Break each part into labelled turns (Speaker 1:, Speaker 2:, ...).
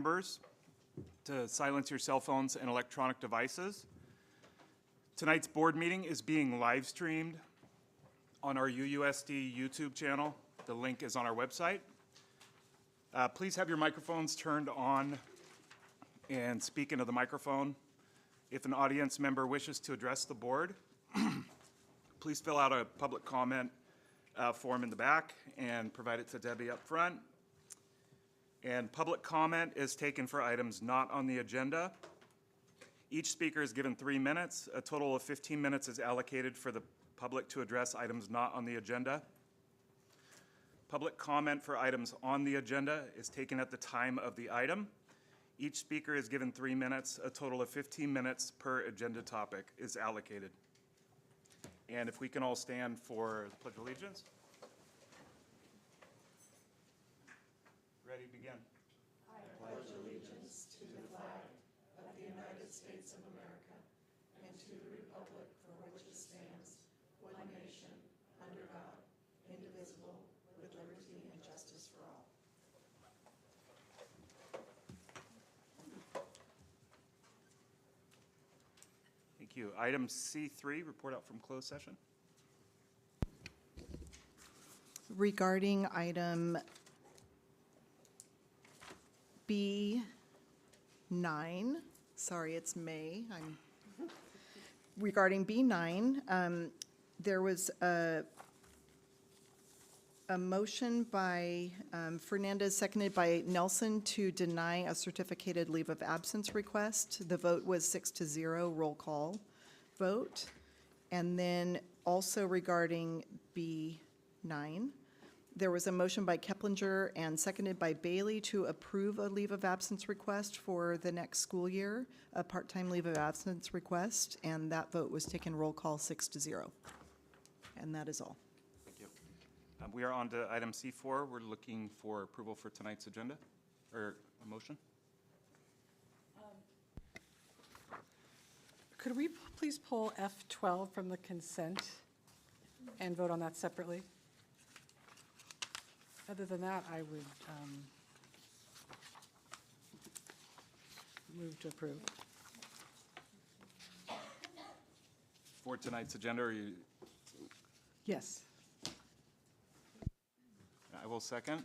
Speaker 1: Members to silence your cell phones and electronic devices. Tonight's board meeting is being live streamed on our UUSD YouTube channel. The link is on our website. Please have your microphones turned on and speak into the microphone. If an audience member wishes to address the board, please fill out a public comment form in the back and provide it to Debbie up front. And public comment is taken for items not on the agenda. Each speaker is given 3 minutes. A total of 15 minutes is allocated for the public to address items not on the agenda. Public comment for items on the agenda is taken at the time of the item. Each speaker is given 3 minutes. A total of 15 minutes per agenda topic is allocated. And if we can all stand for the Pledge of Allegiance. Ready, begin.
Speaker 2: I pledge allegiance to the flag of the United States of America and to the republic for which it stands, one nation, under God, indivisible, with liberty and justice for all.
Speaker 1: Thank you. Item C3, report out from closed session.
Speaker 3: Regarding item B9, sorry, it's May. Regarding B9, there was a motion by Fernandez, seconded by Nelson, to deny a certificated leave of absence request. The vote was 6-0, roll call vote. And then also regarding B9, there was a motion by Keplinger and seconded by Bailey to approve a leave of absence request for the next school year, a part-time leave of absence request, and that vote was taken roll call 6-0. And that is all.
Speaker 1: Thank you. We are on to item C4. We're looking for approval for tonight's agenda, or a motion.
Speaker 4: Could we please pull F12 from the consent and vote on that separately? Other than that, I would move to approve.
Speaker 1: For tonight's agenda, are you?
Speaker 4: Yes.
Speaker 1: I will second.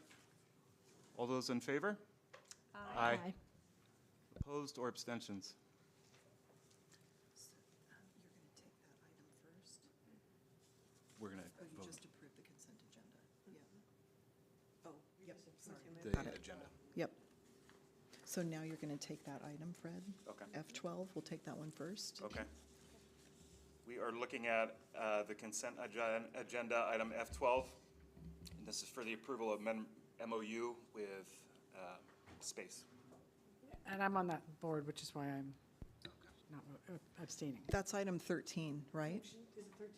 Speaker 1: All those in favor? Aye. Opposed or abstentions? We're going to vote
Speaker 3: approved the consent agenda. Yeah. Oh, yep, sorry.
Speaker 1: the
Speaker 3: Got it.
Speaker 1: agenda.
Speaker 3: Yep. So now you're going to take that item, Fred?
Speaker 1: Okay.
Speaker 3: F12, we'll take that one first.
Speaker 1: Okay. We are looking at the consent agenda, item F12. And this is for the approval of MOU with Space.
Speaker 4: And I'm on that board, which is why I'm not abstaining.
Speaker 3: That's item 13, right?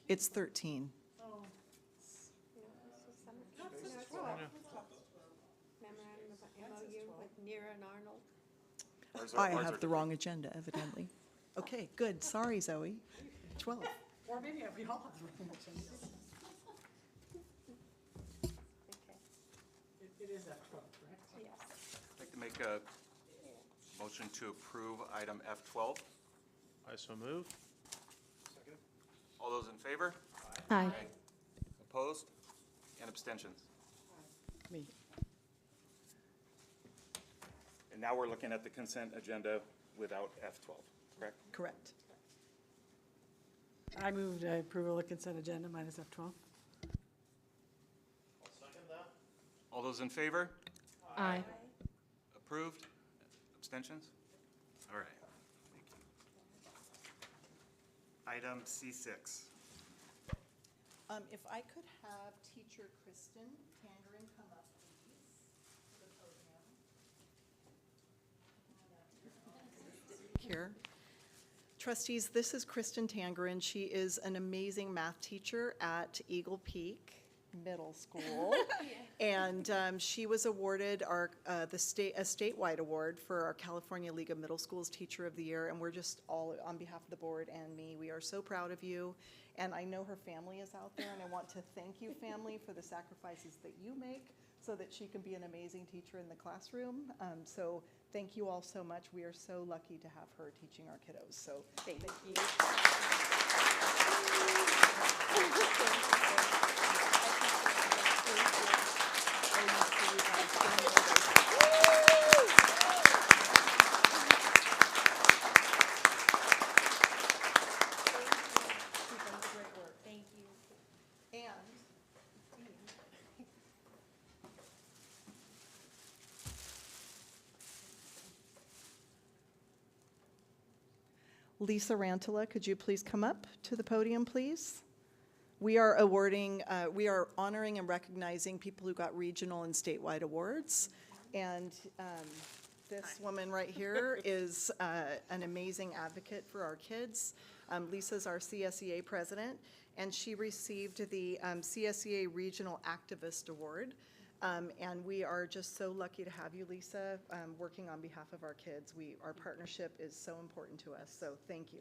Speaker 3: It's 13.
Speaker 5: Memorandum of MOU with Nira and Arnold.
Speaker 3: I have the wrong agenda, evidently. Okay, good. Sorry, Zoe. 12.
Speaker 4: Or maybe we all have the wrong agenda.
Speaker 5: Okay,
Speaker 4: It is F12, correct?
Speaker 5: yes.
Speaker 1: I'd like to make a motion to approve item F12.
Speaker 6: I so move.
Speaker 1: All those in favor?
Speaker 5: Aye.
Speaker 1: Opposed? And abstentions?
Speaker 4: Me.
Speaker 1: And now we're looking at the consent agenda without F12, correct?
Speaker 3: Correct.
Speaker 4: I moved approval of consent agenda minus F12.
Speaker 6: I'll second that.
Speaker 1: All those in favor?
Speaker 5: Aye.
Speaker 1: Approved? Abstentions? All right. Thank you. Item C6.
Speaker 3: If I could have teacher Kristen Tangerin come up, please, to the podium. Here. Trustees, this is Kristen Tangerin. She is an amazing math teacher at Eagle Peak Middle School. And she was awarded a statewide award for our California League of Middle Schools Teacher of the Year. And we're just all, on behalf of the board and me, we are so proud of you. And I know her family is out there, and I want to thank you, family, for the sacrifices that you make so that she can be an amazing teacher in the classroom. So Thank you all so much. We are so lucky to have her teaching our kiddos, so.
Speaker 5: Thank you. Thank you.
Speaker 3: And Lisa Rantala, could you please come up to the podium, please? We are honoring and recognizing people who got regional and statewide awards. And this woman right here is an amazing advocate for our kids. Lisa's our CSEA president, and she received the CSEA Regional Activist Award. And we are just so lucky to have you, Lisa, working on behalf of our kids. Our partnership is so important to us, so thank you.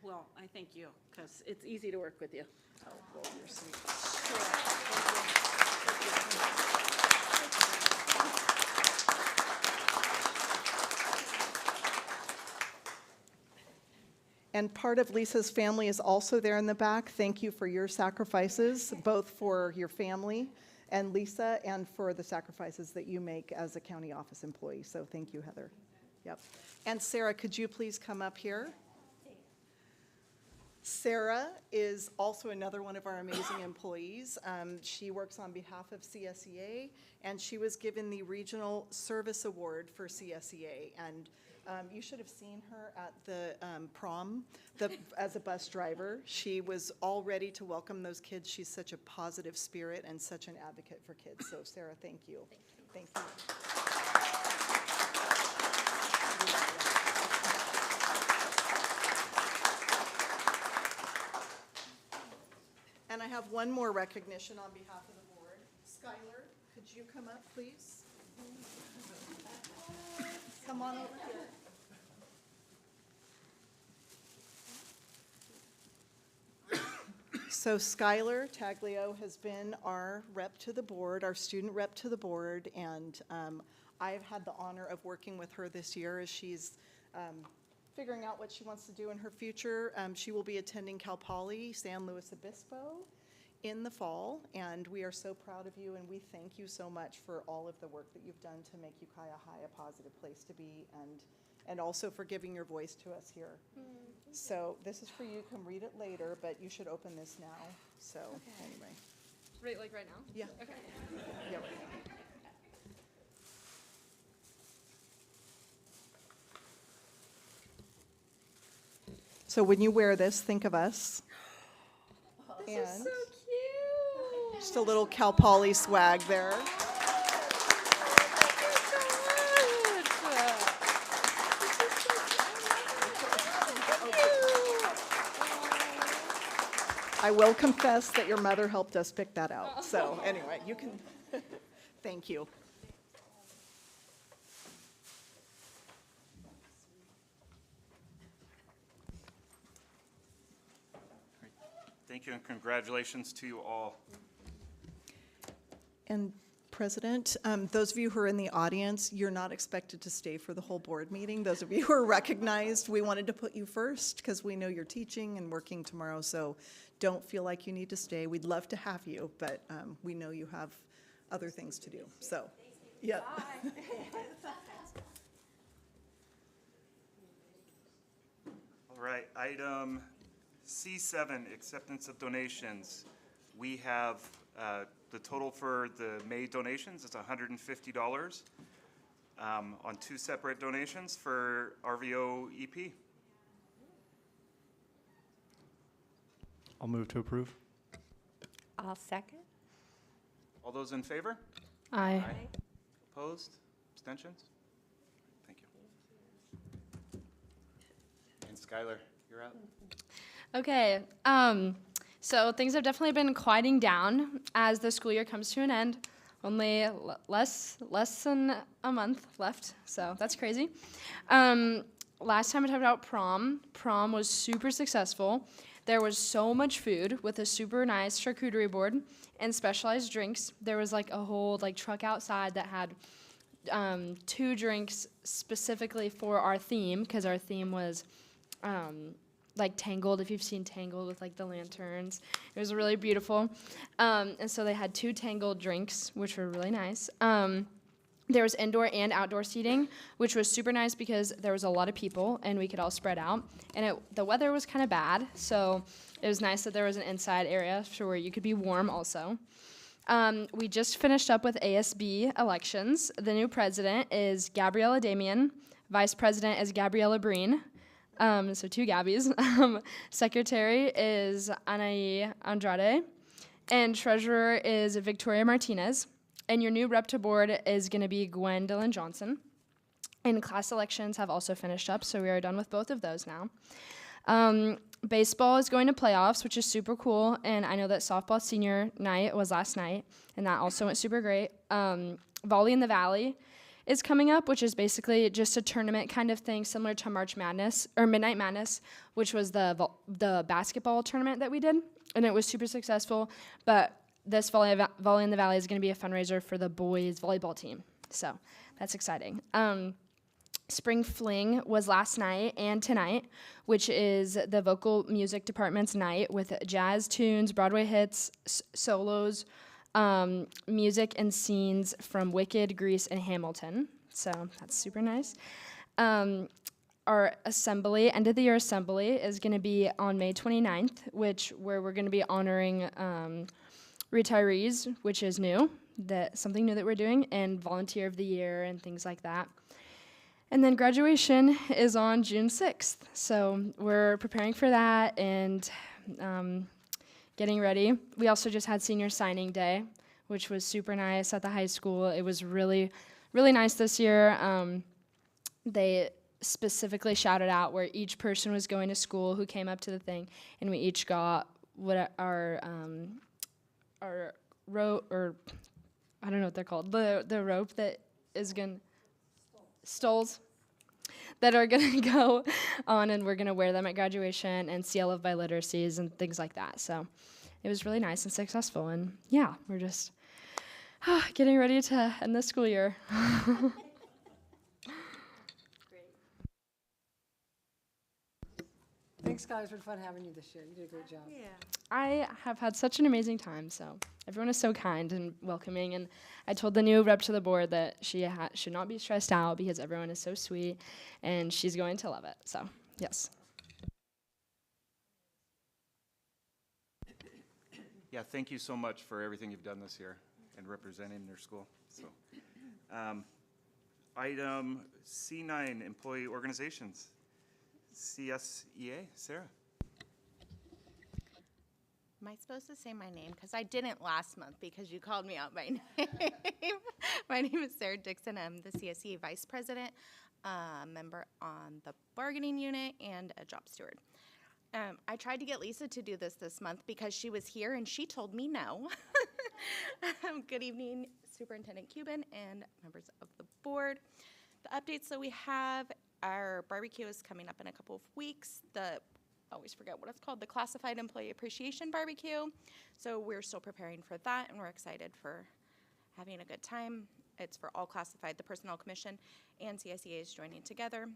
Speaker 6: Well, I thank you, because it's easy to work with you.
Speaker 3: Oh, well, you're sweet. And part of Lisa's family is also there in the back. Thank you for your sacrifices, both for your family and Lisa, and for the sacrifices that you make as a county office employee. So thank you, Heather. Yep. And Sarah, could you please come up here? Sarah is also another one of our amazing employees. She works on behalf of CSEA, and she was given the Regional Service Award for CSEA. And you should have seen her at the prom as a bus driver. She was all ready to welcome those kids. She's such a positive spirit and such an advocate for kids. So Sarah, thank you. Thank you. And I have one more recognition on behalf of the board. Skylar, could you come up, please? Come on over here. So Skylar Taglio has been our rep to the board, our student rep to the board, and I've had the honor of working with her this year as she's figuring out what she wants to do in her future. She will be attending Cal Poly San Luis Obispo in the fall, and we are so proud of you, and we thank you so much for all of the work that you've done to make Ukiah High a positive place to be, and also for giving your voice to us here. So this is for you. You can read it later, but you should open this now. So anyway.
Speaker 7: Right, like right now?
Speaker 3: Yeah.
Speaker 7: Okay.
Speaker 3: Yeah. So when you wear this, think of us.
Speaker 7: This is so cute.
Speaker 3: Just a little Cal Poly swag there. I will confess that your mother helped us pick that out. So anyway, you can, thank you.
Speaker 1: Thank you and congratulations to you all.
Speaker 3: And President, those of you who are in the audience, you're not expected to stay for the whole board meeting. Those of you who are recognized, we wanted to put you first because we know you're teaching and working tomorrow, so don't feel like you need to stay. We'd love to have you, but we know you have other things to do, so, yeah.
Speaker 1: All right, item C7, acceptance of donations. We have the total for the May donations is $150 on two separate donations for RVO EP.
Speaker 8: I'll move to approve.
Speaker 5: I'll second.
Speaker 1: All those in favor?
Speaker 7: Aye.
Speaker 1: Opposed? Abstentions? Thank you. And Skylar, you're up.
Speaker 7: Okay, so things have definitely been quieting down as the school year comes to an end. Only less than a month left, so that's crazy. Last time I talked about prom. Prom was super successful. There was so much food with a super nice charcuterie board and specialized drinks. There was like a whole truck outside that had 2 drinks specifically for our theme, because our theme was like Tangled, if you've seen Tangled with like the lanterns. It was really beautiful. And so they had 2 Tangled drinks, which were really nice. There was indoor and outdoor seating, which was super nice because there was a lot of people and we could all spread out. And the weather was kind of bad, so it was nice that there was an inside area for where you could be warm also. We just finished up with ASB elections. The new president is Gabriella Damian. Vice president is Gabriella Breen. So 2 Gabbies. Secretary is Anaí Andrade. And treasurer is Victoria Martinez. And your new rep to board is going to be Gwendolyn Johnson. And class elections have also finished up, so we are done with both of those now. Baseball is going to playoffs, which is super cool, and I know that softball senior night was last night, and that also went super great. Volley in the Valley is coming up, which is basically just a tournament kind of thing, similar to March Madness, or Midnight Madness, which was the basketball tournament that we did, and it was super successful, but this Volley in the Valley is going to be a fundraiser for the boys volleyball team, so that's exciting. Spring Fling was last night and tonight, which is the vocal music department's night with jazz tunes, Broadway hits, solos, music and scenes from Wicked, Grease, and Hamilton. So that's super nice. Our assembly, end of the year assembly, is going to be on May 29th, where we're going to be honoring retirees, which is new, something new that we're doing, and volunteer of the year and things like that. And then graduation is on June 6th. So we're preparing for that and getting ready. We also just had senior signing day, which was super nice at the high school. It was really, really nice this year. They specifically shouted out where each person was going to school who came up to the thing, and we each got what our rope, or I don't know what they're called, the rope that is going stoles that are going to go on, and we're going to wear them at graduation and see all of by literacies and things like that. So it was really nice and successful, and yeah, we're just getting ready to end the school year.
Speaker 4: Thanks, guys. It's been fun having you this year. You did a great job.
Speaker 5: Yeah.
Speaker 7: I have had such an amazing time, so everyone is so kind and welcoming, and I told the new rep to the board that she should not be stressed out because everyone is so sweet, and she's going to love it, so yes.
Speaker 1: Yeah, thank you so much for everything you've done this year and representing your school. So, item C9, employee organizations. CSEA, Sarah.
Speaker 9: Am I supposed to say my name? Because I didn't last month because you called me out by name. My name is Sarah Dixon. I'm the CSE Vice President, member on the bargaining unit, and a job steward. I tried to get Lisa to do this month because she was here and she told me no. Good evening, Superintendent Cuban and members of the board. The updates that we have, our barbecue is coming up in a couple of weeks. I always forget what it's called, the Classified Employee Appreciation Barbecue. So we're still preparing for that, and we're excited for having a good time. It's for all classified, the Personnel Commission and CSEA is joining together.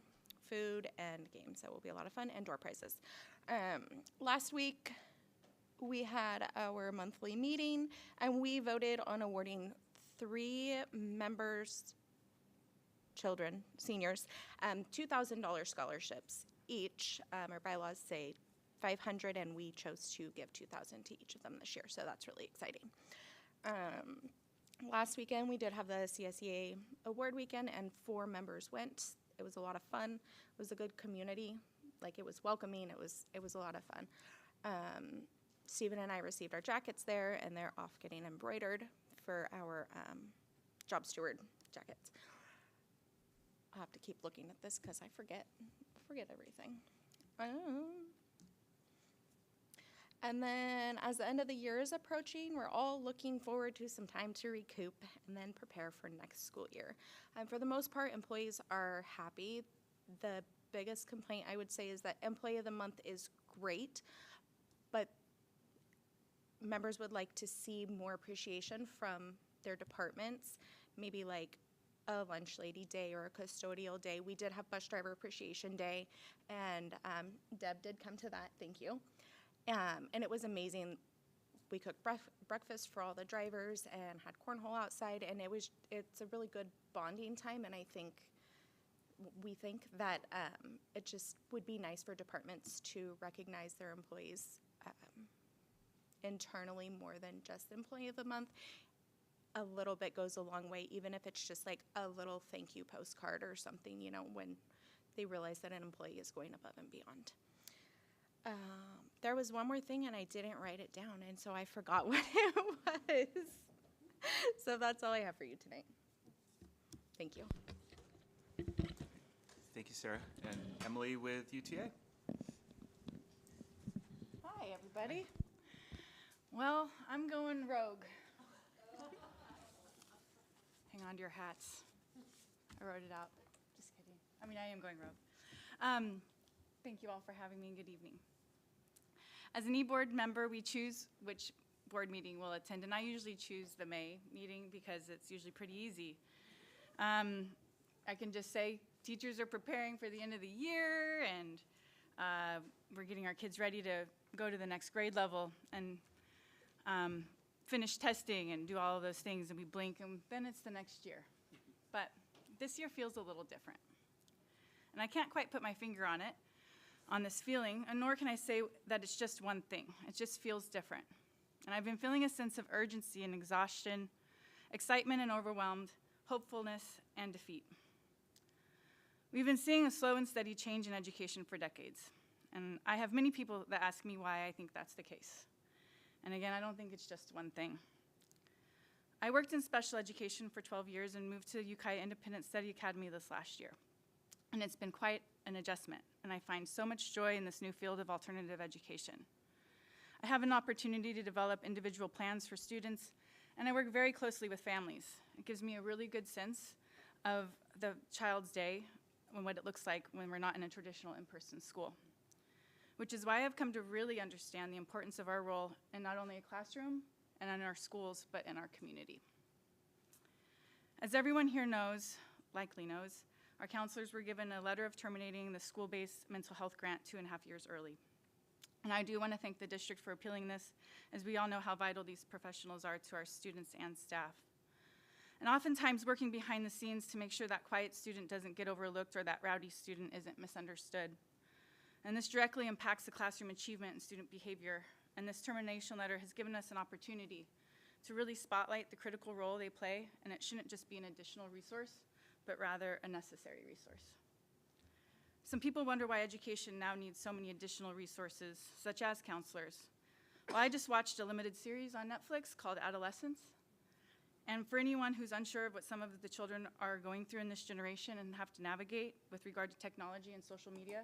Speaker 9: Food and games, that will be a lot of fun, and door prizes. Last week, we had our monthly meeting, and we voted on awarding 3 members, children, seniors, $2,000 scholarships each. Our bylaws say $500, and we chose to give $2,000 to each of them this year, so that's really exciting. Last weekend, we did have the CSEA award weekend, and 4 members went. It was a lot of fun. It was a good community. Like, it was welcoming. It was a lot of fun. Stephen and I received our jackets there, and they're off getting embroidered for our job steward jackets. I'll have to keep looking at this because I forget everything. And then as the end of the year is approaching, we're all looking forward to some time to recoup and then prepare for next school year. For the most part, employees are happy. The biggest complaint I would say is that Employee of the Month is great, but members would like to see more appreciation from their departments, maybe like a lunch lady day or a custodial day. We did have bus driver appreciation day, and Deb did come to that, thank you. And it was amazing. We cooked breakfast for all the drivers and had cornhole outside, and it's a really good bonding time, and we think that it just would be nice for departments to recognize their employees internally more than just Employee of the Month. A little bit goes a long way, even if it's just like a little thank you postcard or something, you know, when they realize that an employee is going above and beyond. There was one more thing, and I didn't write it down, and so I forgot what it was. So that's all I have for you tonight. Thank you.
Speaker 1: Thank you, Sarah. And Emily with UTA.
Speaker 10: Hi, everybody. Well, I'm going rogue. Hang on to your hats. I wrote it out. Just kidding. I mean, I am going rogue. Thank you all for having me, and good evening. As an e-board member, we choose which board meeting we'll attend, and I usually choose the May meeting because it's usually pretty easy. I can just say teachers are preparing for the end of the year, and we're getting our kids ready to go to the next grade level and finish testing and do all of those things, and we blink, and then it's the next year. But this year feels a little different. And I can't quite put my finger on it, on this feeling, and nor can I say that it's just one thing. It just feels different. And I've been feeling a sense of urgency and exhaustion, excitement and overwhelmed, hopefulness and defeat. We've been seeing a slow and steady change in education for decades. And I have many people that ask me why I think that's the case. And again, I don't think it's just one thing. I worked in special education for 12 years and moved to Ukiah Independent Study Academy this last year. And it's been quite an adjustment, and I find so much joy in this new field of alternative education. I have an opportunity to develop individual plans for students, and I work very closely with families. It gives me a really good sense of the child's day and what it looks like when we're not in a traditional in-person school, which is why I've come to really understand the importance of our role in not only a classroom and in our schools, but in our community. As everyone here knows, likely knows, our counselors were given a letter of terminating the school-based mental health grant 2.5 years early. And I do want to thank the district for appealing this, as we all know how vital these professionals are to our students and staff. And oftentimes working behind the scenes to make sure that quiet student doesn't get overlooked or that rowdy student isn't misunderstood. And this directly impacts the classroom achievement and student behavior. And this termination letter has given us an opportunity to really spotlight the critical role they play, and it shouldn't just be an additional resource, but rather a necessary resource. Some people wonder why education now needs so many additional resources, such as counselors. Well, I just watched a limited series on Netflix called Adolescence. And for anyone who's unsure of what some of the children are going through in this generation and have to navigate with regard to technology and social media,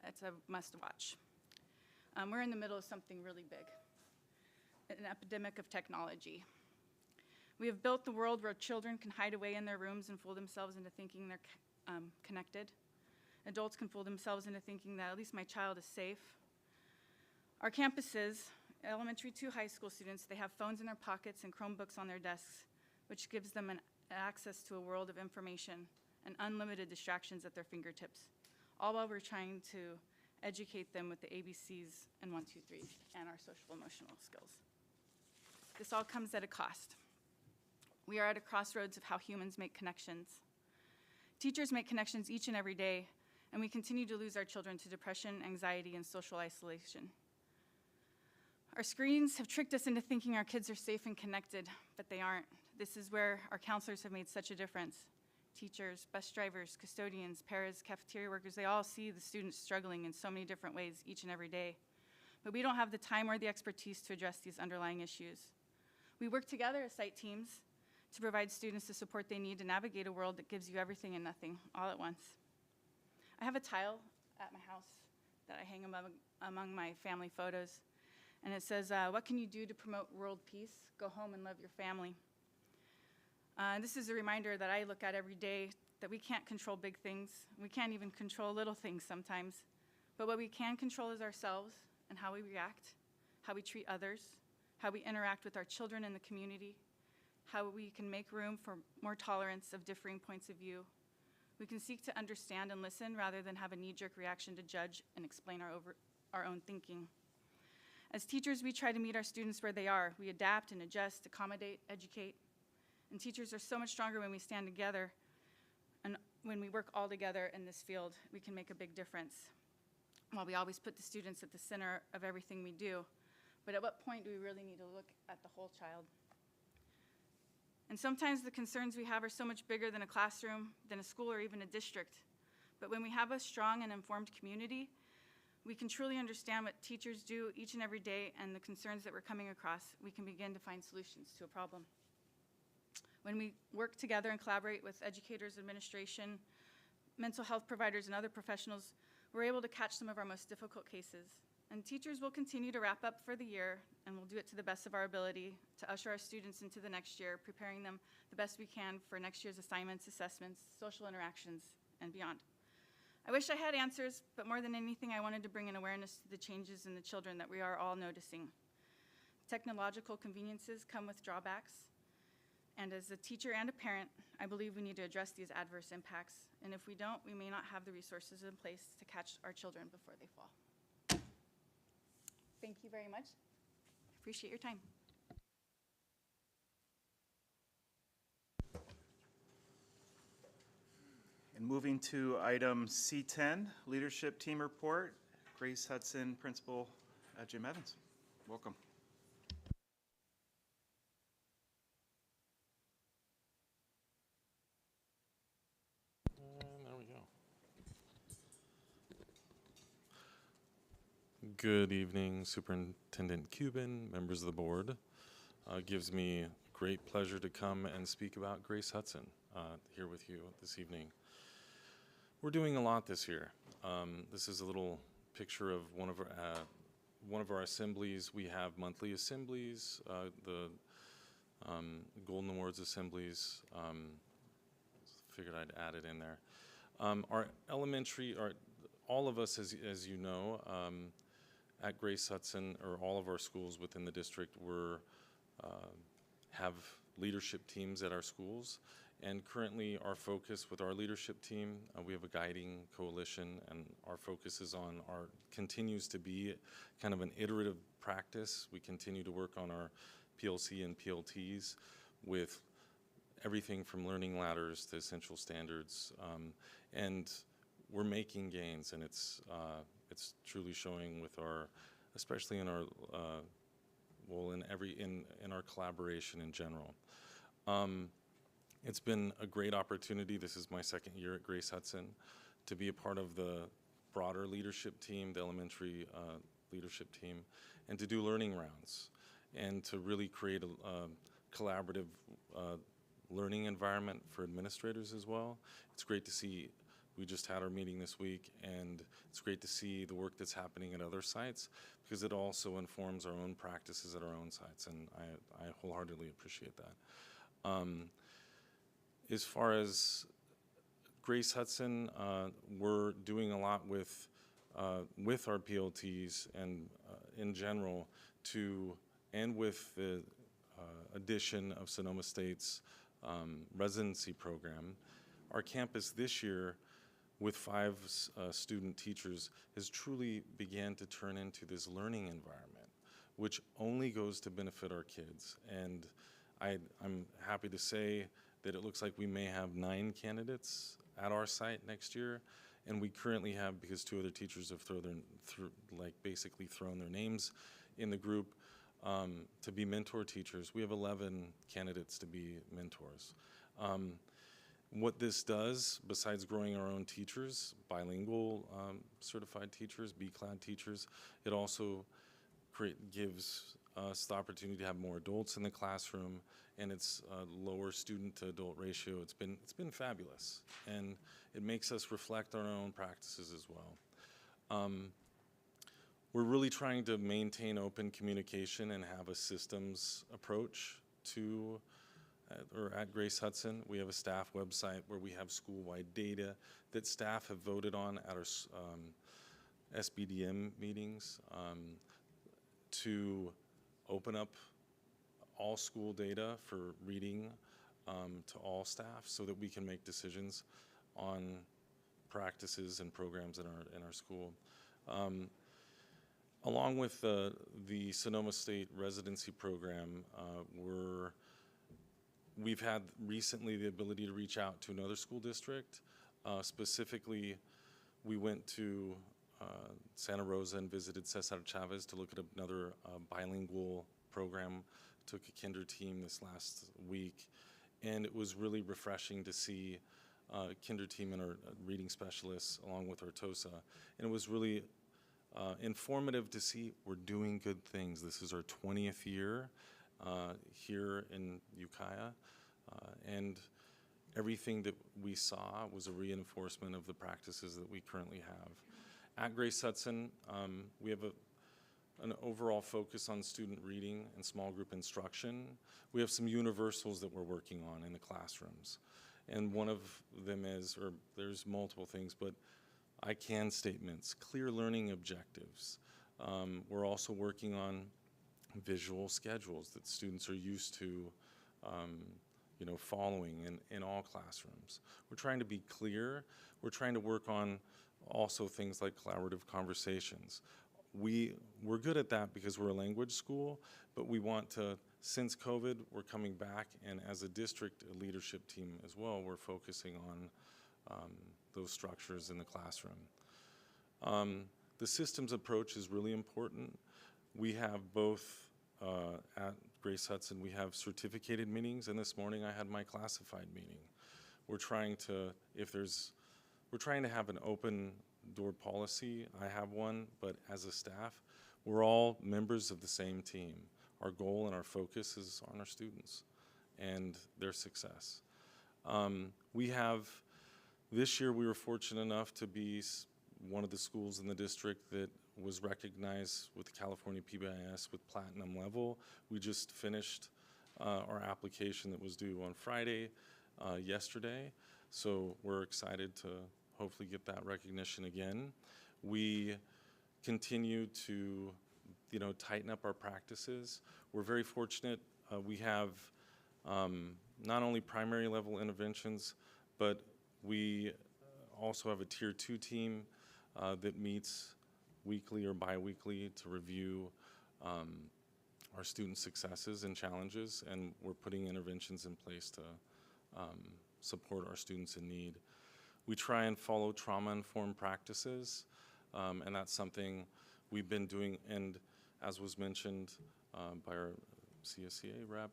Speaker 10: it's a must watch. We're in the middle of something really big, an epidemic of technology. We have built the world where children can hide away in their rooms and fool themselves into thinking they're connected. Adults can fool themselves into thinking that at least my child is safe. Our campuses, elementary to high school students, they have phones in their pockets and Chromebooks on their desks, which gives them access to a world of information and unlimited distractions at their fingertips, all while we're trying to educate them with the ABCs and 1, 2, 3 and our social emotional skills. This all comes at a cost. We are at a crossroads of how humans make connections. Teachers make connections each and every day, and we continue to lose our children to depression, anxiety, and social isolation. Our screens have tricked us into thinking our kids are safe and connected, but they aren't. This is where our counselors have made such a difference. Teachers, bus drivers, custodians, paras, cafeteria workers, they all see the students struggling in so many different ways each and every day. But we don't have the time or the expertise to address these underlying issues. We work together as site teams to provide students the support they need to navigate a world that gives you everything and nothing all at once. I have a tile at my house that I hang among my family photos, and it says, what can you do to promote world peace? Go home and love your family. This is a reminder that I look at every day that we can't control big things. We can't even control little things sometimes. But what we can control is ourselves and how we react, how we treat others, how we interact with our children in the community, how we can make room for more tolerance of differing points of view. We can seek to understand and listen rather than have a knee-jerk reaction to judge and explain our own thinking. As teachers, we try to meet our students where they are. We adapt and adjust, accommodate, educate. And teachers are so much stronger when we stand together, and when we work all together in this field, we can make a big difference. While we always put the students at the center of everything we do, but at what point do we really need to look at the whole child? And sometimes the concerns we have are so much bigger than a classroom, than a school, or even a district. But when we have a strong and informed community, we can truly understand what teachers do each and every day and the concerns that we're coming across. We can begin to find solutions to a problem. When we work together and collaborate with educators, administration, mental health providers, and other professionals, we're able to catch some of our most difficult cases. And teachers will continue to wrap up for the year, and we'll do it to the best of our ability to usher our students into the next year, preparing them the best we can for next year's assignments, assessments, social interactions, and beyond. I wish I had answers, but more than anything, I wanted to bring an awareness to the changes in the children that we are all noticing. Technological conveniences come with drawbacks, and as a teacher and a parent, I believe we need to address these adverse impacts, and if we don't, we may not have the resources in place to catch our children before they fall. Thank you very much. I appreciate your time.
Speaker 1: And moving to item C10, Leadership Team Report, Grace Hudson, Principal at Jim Evans. Welcome.
Speaker 11: There we go. Good evening, Superintendent Cuban, members of the board. Gives me great pleasure to come and speak about Grace Hudson here with you this evening. We're doing a lot this year. This is a little picture of one of our assemblies. We have monthly assemblies, the Golden Awards assemblies. Figured I'd add it in there. Our elementary, all of us, as you know, at Grace Hudson, or all of our schools within the district, have leadership teams at our schools. And currently our focus with our leadership team, we have a guiding coalition, and our focus is on continues to be kind of an iterative practice. We continue to work on our PLC and PLTs with everything from learning ladders to essential standards. And we're making gains, and it's truly showing with especially in our, in our collaboration in general. It's been a great opportunity. This is my second year at Grace Hudson to be a part of the broader leadership team, the elementary leadership team, and to do learning rounds and to really create a collaborative learning environment for administrators as well. It's great to see, we just had our meeting this week, and it's great to see the work that's happening at other sites, because it also informs our own practices at our own sites, and I wholeheartedly appreciate that. As far as Grace Hudson, we're doing a lot with our PLTs and in general and with the addition of Sonoma State's residency program. Our campus this year with 5 student teachers has truly began to turn into this learning environment, which only goes to benefit our kids. And I'm happy to say that it looks like we may have 9 candidates at our site next year, and we currently have, because 2 other teachers have basically thrown their names in the group to be mentor teachers. We have 11 candidates to be mentors. What this does, besides growing our own teachers, bilingual certified teachers, B-CLAD teachers, it also gives us the opportunity to have more adults in the classroom, and it's a lower student to adult ratio. It's been fabulous, and it makes us reflect on our own practices as well. We're really trying to maintain open communication and have a systems approach at Grace Hudson. We have a staff website where we have school-wide data that staff have voted on at our SBDM meetings to open up all school data for reading to all staff so that we can make decisions on practices and programs in our school. Along with the Sonoma State residency program, we've had recently the ability to reach out to another school district. Specifically, we went to Santa Rosa and visited Cesar Chavez to look at another bilingual program. Took a kinder team this last week, and it was really refreshing to see kinder team and our reading specialists along with our TOSA. And it was really informative to see we're doing good things. This is our 20th year here in Ukiah, and everything that we saw was a reinforcement of the practices that we currently have. At Grace Hudson, we have an overall focus on student reading and small group instruction. We have some universals that we're working on in the classrooms. And one of them is, or there's multiple things, but I can statements, clear learning objectives. We're also working on visual schedules that students are used to following in all classrooms. We're trying to be clear. We're trying to work on also things like collaborative conversations. We're good at that because we're a language school, but we want to, since COVID, we're coming back, and as a district leadership team as well, we're focusing on those structures in the classroom. The systems approach is really important. We have both at Grace Hudson, we have certificated meetings, and this morning I had my classified meeting. We're trying to have an open door policy. I have one, but as a staff, we're all members of the same team. Our goal and our focus is on our students and their success. This year we were fortunate enough to be one of the schools in the district that was recognized with the California PBIS with platinum level. We just finished our application that was due on Friday, yesterday. So we're excited to hopefully get that recognition again. We continue to, tighten up our practices. We're very fortunate. We have not only primary level interventions, but we also have a tier 2 team that meets weekly or bi-weekly to review our student successes and challenges, and we're putting interventions in place to support our students in need. We try and follow trauma-informed practices, and that's something we've been doing, and as was mentioned by our CSEA rep,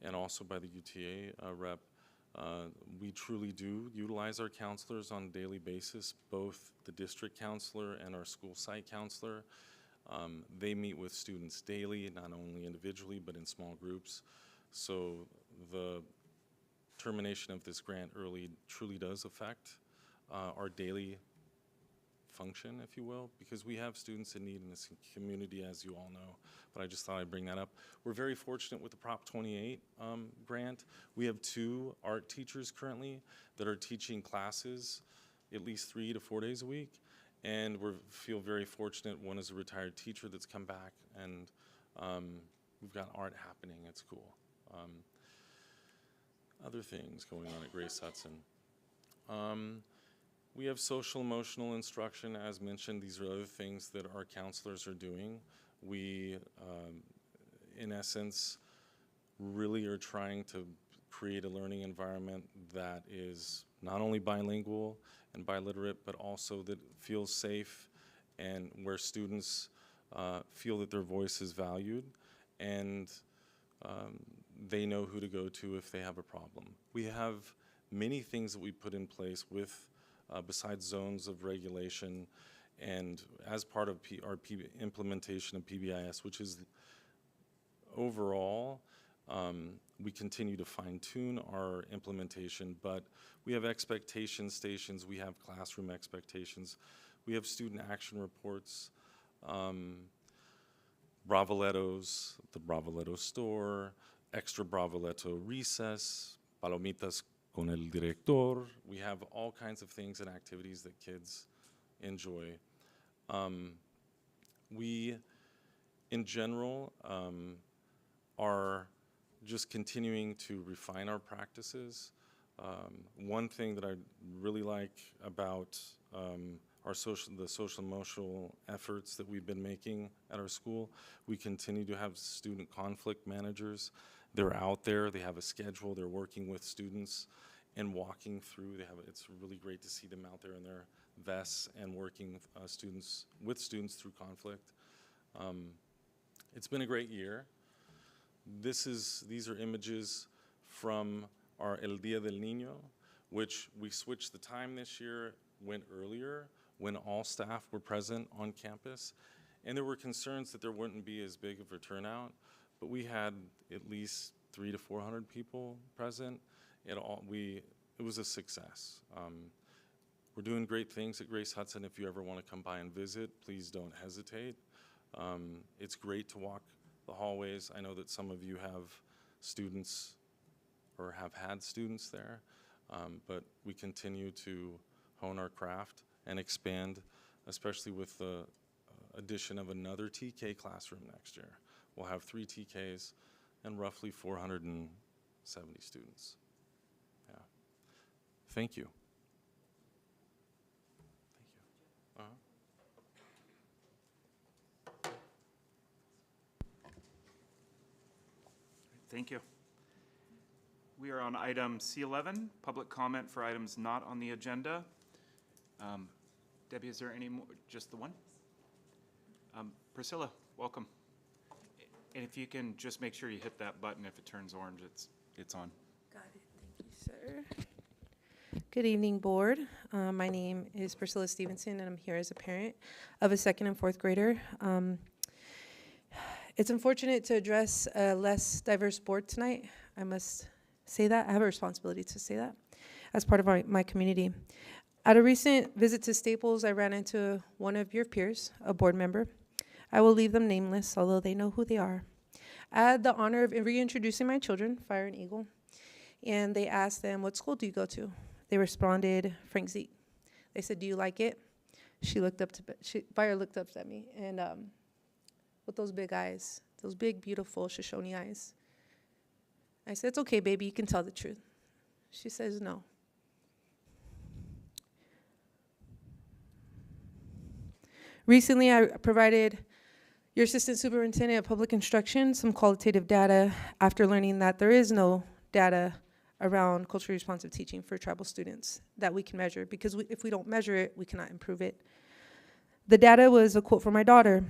Speaker 11: and also by the UTA rep, we truly do utilize our counselors on a daily basis, both the district counselor and our school site counselor. They meet with students daily, not only individually, but in small groups. So the termination of this grant early truly does affect our daily function, if you will, because we have students in need in this community, as you all know, but I just thought I'd bring that up. We're very fortunate with the Prop 28 grant. We have 2 art teachers currently that are teaching classes at least 3 to 4 days a week, and we feel very fortunate. One is a retired teacher that's come back, and we've got art happening at school. Other things going on at Grace Hudson. We have social emotional instruction, as mentioned. These are other things that our counselors are doing. We, in essence, really are trying to create a learning environment that is not only bilingual and biliterate, but also that feels safe and where students feel that their voice is valued and they know who to go to if they have a problem. We have many things that we put in place with, besides zones of regulation, and as part of our implementation of PBIS, which is overall, we continue to fine-tune our implementation, but we have expectation stations, we have classroom expectations, we have student action reports, Bravolettos, the Bravoletto store, extra Bravoletto recess, palomitas con el director. We have all kinds of things and activities that kids enjoy. We, in general, are just continuing to refine our practices. One thing that I really like about the social emotional efforts that we've been making at our school, we continue to have student conflict managers. They're out there, they have a schedule, they're working with students and walking through. It's really great to see them out there in their vests and working with students through conflict. It's been a great year. These are images from our El Día del Niño, which we switched the time this year, went earlier when all staff were present on campus. And there were concerns that there wouldn't be as big of a turnout, but we had at least 300 to 400 people present. It was a success. We're doing great things at Grace Hudson. If you ever want to come by and visit, please don't hesitate. It's great to walk the hallways. I know that some of you have students or have had students there, but we continue to hone our craft and expand, especially with the addition of another TK classroom next year. We'll have 3 TKs and roughly 470 students. Yeah. Thank you. Thank you.
Speaker 1: Thank you. We are on item C11, public comment for items not on the agenda. Debbie, is there any more? Just the one? Priscilla, welcome. And if you can just make sure you hit that button, if it turns orange, it's on.
Speaker 12: Got it. Thank you, sir. Good evening, board. My name is Priscilla Stevenson, and I'm here as a parent of a 2nd and 4th grader. It's unfortunate to address a less diverse board tonight. I must say that. I have a responsibility to say that as part of my community. At a recent visit to Staples, I ran into one of your peers, a board member. I will leave them nameless, although they know who they are. I had the honor of reintroducing my children, Fire and Eagle, and they asked them, "What school do you go to?" They responded, "Frank Zeke." They said, "Do you like it?" Fire looked up at me, and with those big eyes, those big, beautiful Shoshone eyes. I said, "It's okay, baby, you can tell the truth." She says, "No." Recently, I provided your assistant superintendent of public instruction some qualitative data after learning that there is no data around culturally responsive teaching for tribal students that we can measure, because if we don't measure it, we cannot improve it. The data was a quote from my daughter: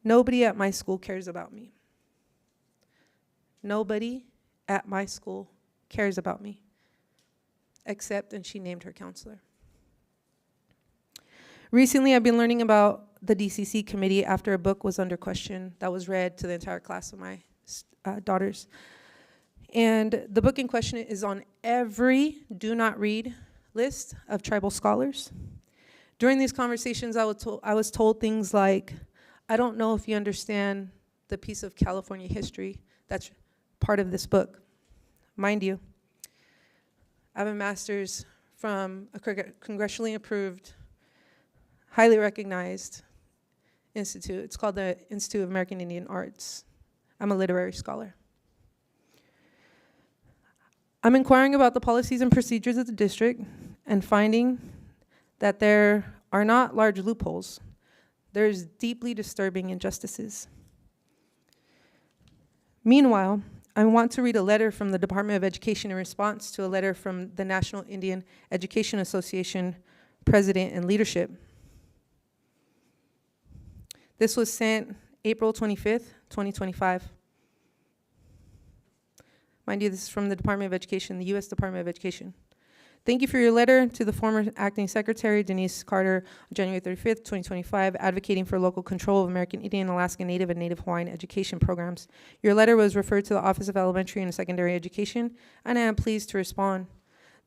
Speaker 12: "Nobody at my school cares about me. Nobody at my school cares about me, except," and she named her counselor. Recently, I've been learning about the DCC committee after a book was under question that was read to the entire class of my daughters. And the book in question is on every do not read list of tribal scholars. During these conversations, I was told things like, "I don't know if you understand the piece of California history that's part of this book." Mind you, I have a master's from a congressionally approved, highly recognized institute. It's called the Institute of American Indian Arts. I'm a literary scholar. I'm inquiring about the policies and procedures of the district and finding that there are not large loopholes. There's deeply disturbing injustices. Meanwhile, I want to read a letter from the Department of Education in response to a letter from the National Indian Education Association president and leadership. This was sent April 25th, 2025. Mind you, this is from the Department of Education, the U.S. Department of Education. "Thank you for your letter to the former acting secretary, Denise Carter, on January 35th, 2025, advocating for local control of American Indian, Alaska Native, and Native Hawaiian education programs. Your letter was referred to the Office of Elementary and Secondary Education, and I am pleased to respond.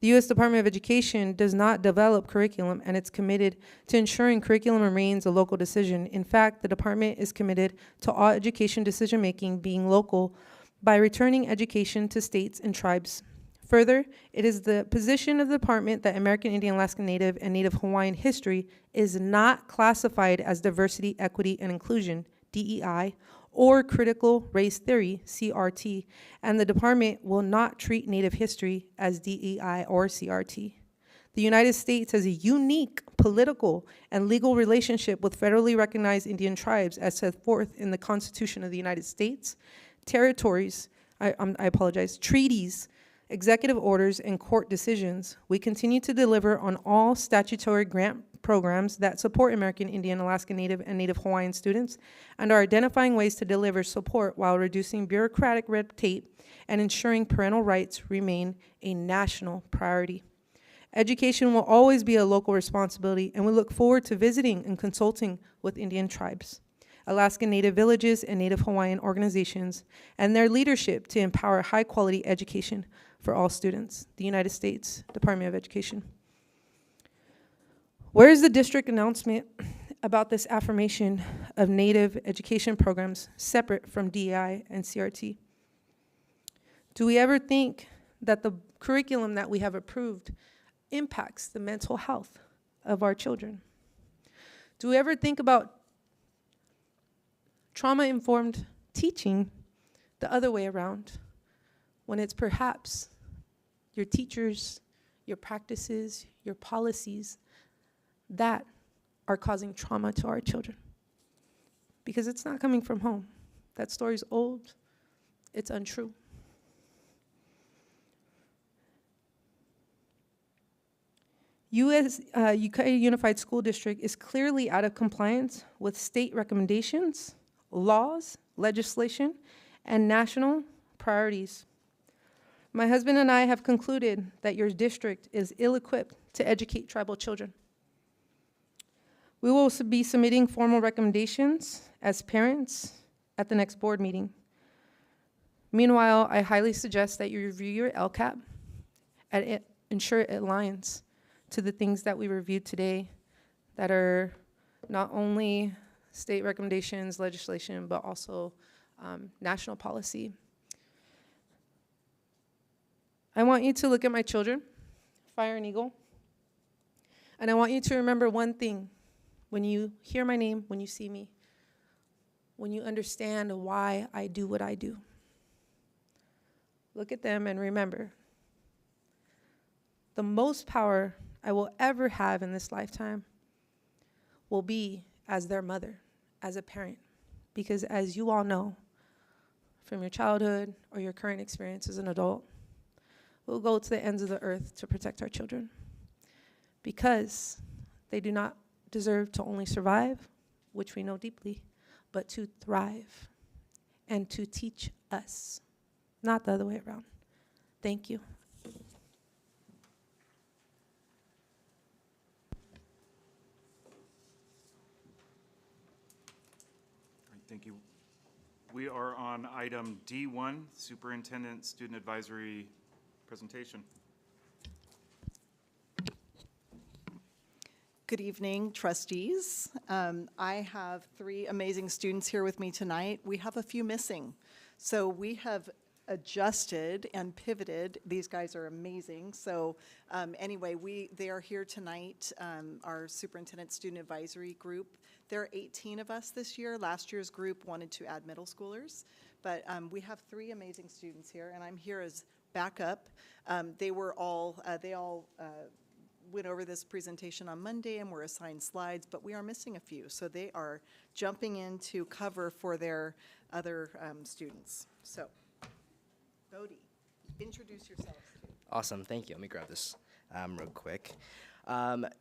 Speaker 12: The U.S. Department of Education does not develop curriculum, and it's committed to ensuring curriculum remains a local decision. In fact, the department is committed to all education decision-making being local by returning education to states and tribes. Further, it is the position of the department that American Indian, Alaska Native, and Native Hawaiian history is not classified as diversity, equity, and inclusion, DEI, or critical race theory, CRT, and the department will not treat Native history as DEI or CRT. The United States has a unique political and legal relationship with federally recognized Indian tribes as set forth in the Constitution of the United States, territories, treaties, executive orders, and court decisions. We continue to deliver on all statutory grant programs that support American Indian, Alaska Native, and Native Hawaiian students, and are identifying ways to deliver support while reducing bureaucratic red tape and ensuring parental rights remain a national priority. Education will always be a local responsibility, and we look forward to visiting and consulting with Indian tribes, Alaska Native villages, and Native Hawaiian organizations, and their leadership to empower high-quality education for all students. The United States Department of Education. Where is the district announcement about this affirmation of Native education programs separate from DEI and CRT? Do we ever think that the curriculum that we have approved impacts the mental health of our children? Do we ever think about trauma-informed teaching the other way around, when it's perhaps your teachers, your practices, your policies that are causing trauma to our children? Because it's not coming from home. That story's old, it's untrue. Ukiah Unified School District is clearly out of compliance with state recommendations, laws, legislation, and national priorities. My husband and I have concluded that your district is ill-equipped to educate tribal children. We will also be submitting formal recommendations as parents at the next board meeting. Meanwhile, I highly suggest that you review your LCAP and ensure it aligns to the things that we reviewed today that are not only state recommendations, legislation, but also national policy. I want you to look at my children, Fire and Eagle, and I want you to remember one thing when you hear my name, when you see me, when you understand why I do what I do. Look at them and remember, the most power I will ever have in this lifetime will be as their mother, as a parent. Because as you all know, from your childhood or your current experience as an adult, we'll go to the ends of the earth to protect our children. Because they do not deserve to only survive, which we know deeply, but to thrive and to teach us, not the other way around. Thank you.
Speaker 1: Thank you. We are on item D1, Superintendent Student Advisory Presentation.
Speaker 3: Good evening, trustees. I have 3 amazing students here with me tonight. We have a few missing. So we have adjusted and pivoted. These guys are amazing. So anyway, they are here tonight, our Superintendent Student Advisory Group. There are 18 of us this year. Last year's group wanted to add middle schoolers, but we have 3 amazing students here, and I'm here as backup. They all went over this presentation on Monday and were assigned slides, but we are missing a few, so they are jumping in to cover for their other students. So, Bodie, introduce yourselves.
Speaker 13: Awesome, thank you. Let me grab this real quick.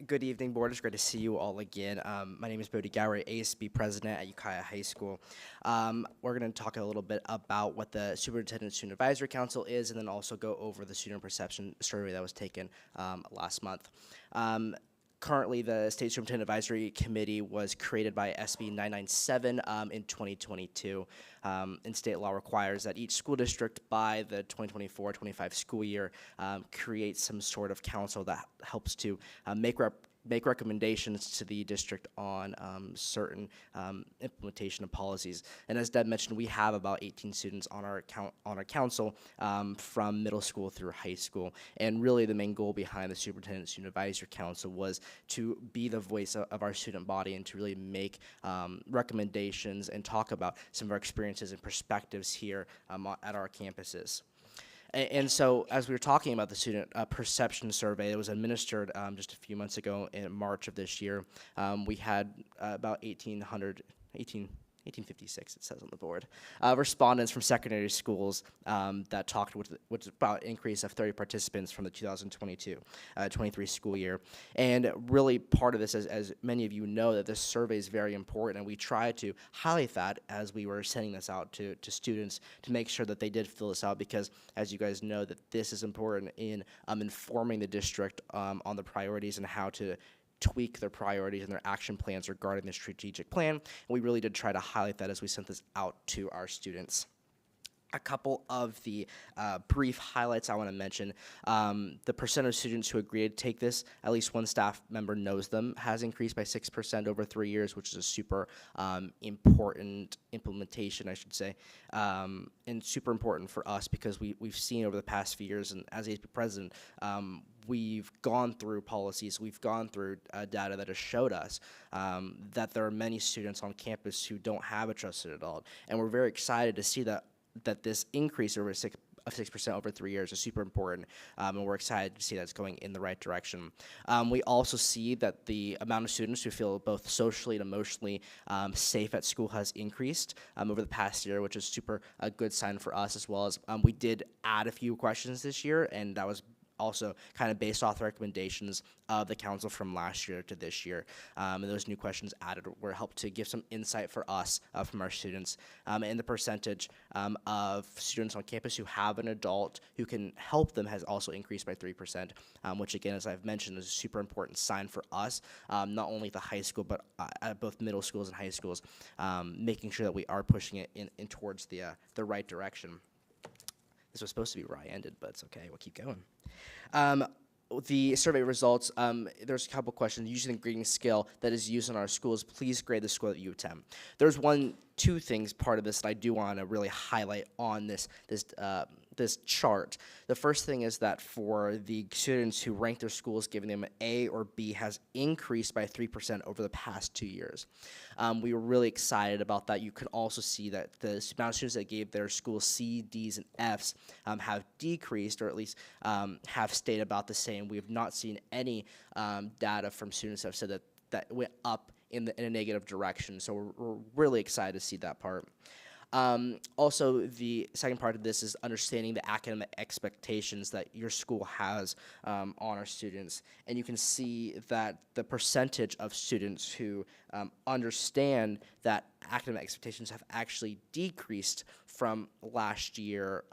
Speaker 13: Good evening, board. It's great to see you all again. My name is Bodie Gower, ASB president at Ukiah High School. We're going to talk a little bit about what the Superintendent Student Advisory Council is, and then also go over the student perception survey that was taken last month. Currently, the State Superintendent Advisory Committee was created by SB 997 in 2022. And state law requires that each school district by the 2024-25 school year create some sort of council that helps to make make recommendations to the district on certain implementation of policies. And as Deb mentioned, we have about 18 students on our council from middle school through high school. And really the main goal behind the Superintendent Student Advisory Council was to be the voice of our student body and to really make recommendations and talk about some of our experiences and perspectives here at our campuses. And so, as we were talking about the student perception survey that was administered just a few months ago in March of this year, we had about 1856, it says on the board, respondents from secondary schools that talked with about an increase of 30 participants from the 2022-23 school year. And really part of this, as many of you know, that this survey is very important, and we try to highlight that as we were sending this out to students to make sure that they did fill this out, because as you guys know, that this is important in informing the district on the priorities and how to tweak their priorities and their action plans regarding the strategic plan. And we really did try to highlight that as we sent this out to our students. A couple of the brief highlights I want to mention. The percent of students who agreed to take this, at least one staff member knows them, has increased by 6% over 3 years, which is a super important implementation, I should say, and super important for us because we've seen over the past few years, and as ASB president, we've gone through policies, we've gone through data that has showed us that there are many students on campus who don't have a trusted adult, and we're very excited to see that this increase over 6% over 3 years is super important, and we're excited to see that it's going in the right direction. We also see that the amount of students who feel both socially and emotionally safe at school has increased over the past year, which is super a good sign for us, as well as we did add a few questions this year, and that was also kind of based off the recommendations of the council from last year to this year. And those new questions added were helped to give some insight for us from our students. And the percentage of students on campus who have an adult who can help them has also increased by 3%, which again, as I've mentioned, is a super important sign for us, not only at the high school, but at both middle schools and high schools, making sure that we are pushing it in towards the right direction. This was supposed to be where I ended, but it's okay, we'll keep going. The survey results, there's a couple questions. Using the grading scale that is used in our schools, please grade the school that you attend. There's two things part of this that I do want to really highlight on this chart. The first thing is that for the students who rank their schools, giving them an A or B has increased by 3% over the past 2 years. We were really excited about that. You can also see that the amount of students that gave their schools C, Ds, and Fs have decreased, or at least have stayed about the same. We have not seen any data from students that have said that went up in a negative direction. So we're really excited to see that part. Also, the second part of this is understanding the academic expectations that your school has on our students. And you can see that the percentage of students who understand that academic expectations have actually decreased from last year.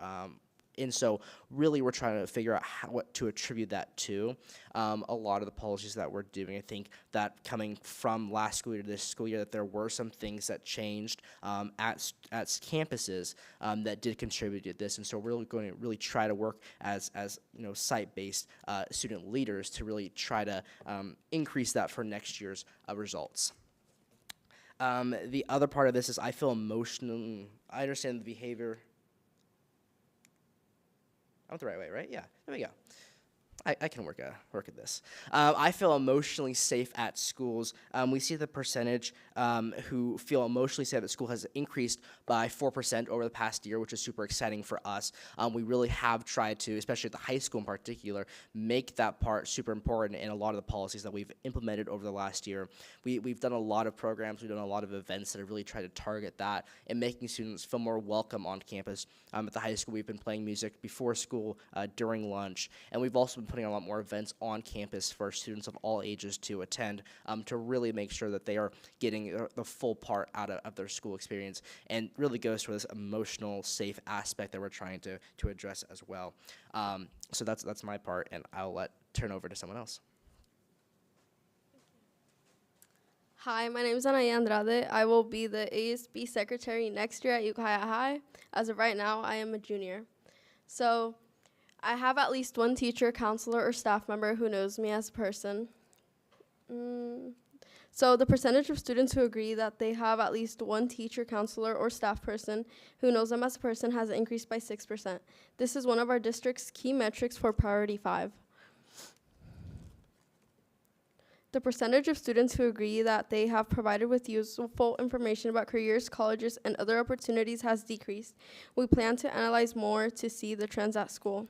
Speaker 13: And so really we're trying to figure out what to attribute that to. A lot of the policies that we're doing, I think that coming from last school year to this school year, that there were some things that changed at campuses that did contribute to this. And so we're really going to really try to work as site-based student leaders to really try to increase that for next year's results. The other part of this is I feel emotional. I understand the behavior. I went the right way, right? Yeah, there we go. I can work at this. I feel emotionally safe at schools. We see the percentage who feel emotionally safe at school has increased by 4% over the past year, which is super exciting for us. We really have tried to, especially at the high school in particular, make that part super important in a lot of the policies that we've implemented over the last year. We've done a lot of programs, we've done a lot of events that have really tried to target that and making students feel more welcome on campus. At the high school, we've been playing music before school, during lunch, and we've also been putting a lot more events on campus for students of all ages to attend, to really make sure that they are getting the full part out of their school experience, and really goes to this emotional, safe aspect that we're trying to address as well. So that's my part, and I'll turn over to someone else.
Speaker 14: Hi, my name is Anaya Andrade. I will be the ASB secretary next year at Ukiah High. As of right now, I am a junior. So I have at least one teacher, counselor, or staff member who knows me as a person. So the percentage of students who agree that they have at least one teacher, counselor, or staff person who knows them as a person has increased by 6%. This is one of our district's key metrics for Priority 5. The percentage of students who agree that they have provided with useful information about careers, colleges, and other opportunities has decreased. We plan to analyze more to see the trends at school.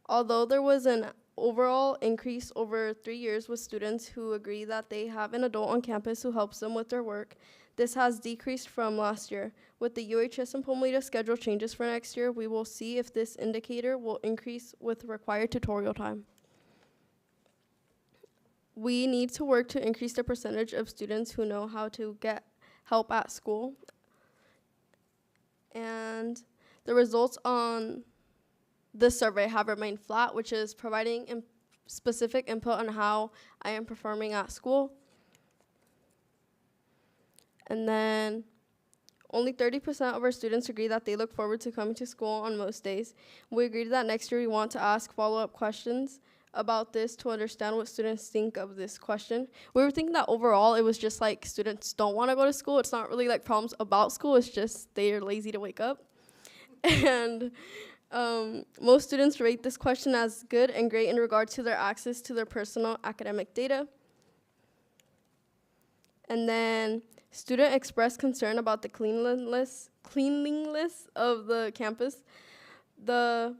Speaker 14: Although there was an overall increase over 3 years with students who agree that they have an adult on campus who helps them with their work, this has decreased from last year. With the UHS and Palmita schedule changes for next year, we will see if this indicator will increase with required tutorial time. We need to work to increase the percentage of students who know how to get help at school. And the results on this survey have remained flat, which is providing specific input on how I am performing at school. And then only 30% of our students agree that they look forward to coming to school on most days. We agreed that next year we want to ask follow-up questions about this to understand what students think of this question. We were thinking that overall it was just like students don't want to go to school. It's not really like problems about school, it's just they're lazy to wake up. And most students rate this question as good and great in regard to their access to their personal academic data. And then students expressed concern about the cleanliness of the campus. The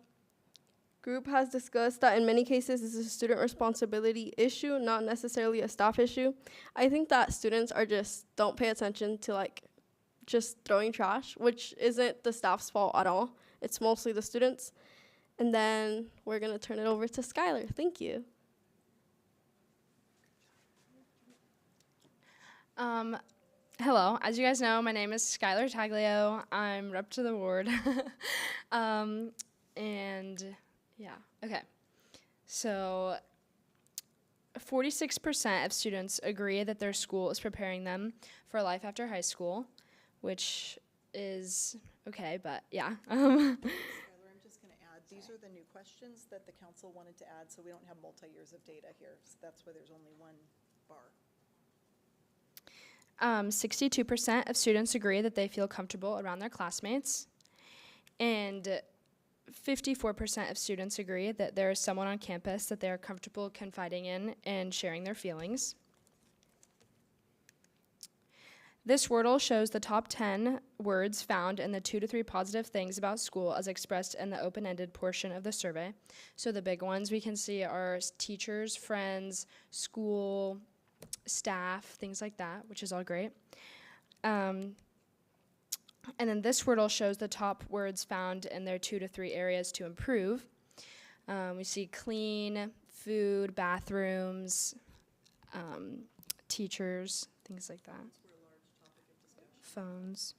Speaker 14: group has discussed that in many cases this is a student responsibility issue, not necessarily a staff issue. I think that students don't pay attention to like just throwing trash, which isn't the staff's fault at all. It's mostly the students. And then we're gonna turn it over to Skylar. Thank you.
Speaker 7: Hello, as you guys know, my name is Skylar Taglio. I'm rep to the ward. And yeah, okay. So 46% of students agree that their school is preparing them for life after high school, which is okay, but yeah.
Speaker 3: Skylar, I'm just going to add, these are the new questions that the council wanted to add, so we don't have multi-years of data here. So that's why there's only one bar.
Speaker 7: 62% of students agree that they feel comfortable around their classmates, and 54% of students agree that there is someone on campus that they are comfortable confiding in and sharing their feelings. This Wordle shows the top 10 words found in the 2 to 3 positive things about school as expressed in the open-ended portion of the survey. So the big ones we can see are teachers, friends, school, staff, things like that, which is all great. And then this Wordle shows the top words found in their 2 to 3 areas to improve. We see clean, food, bathrooms, teachers, things like that. Phones.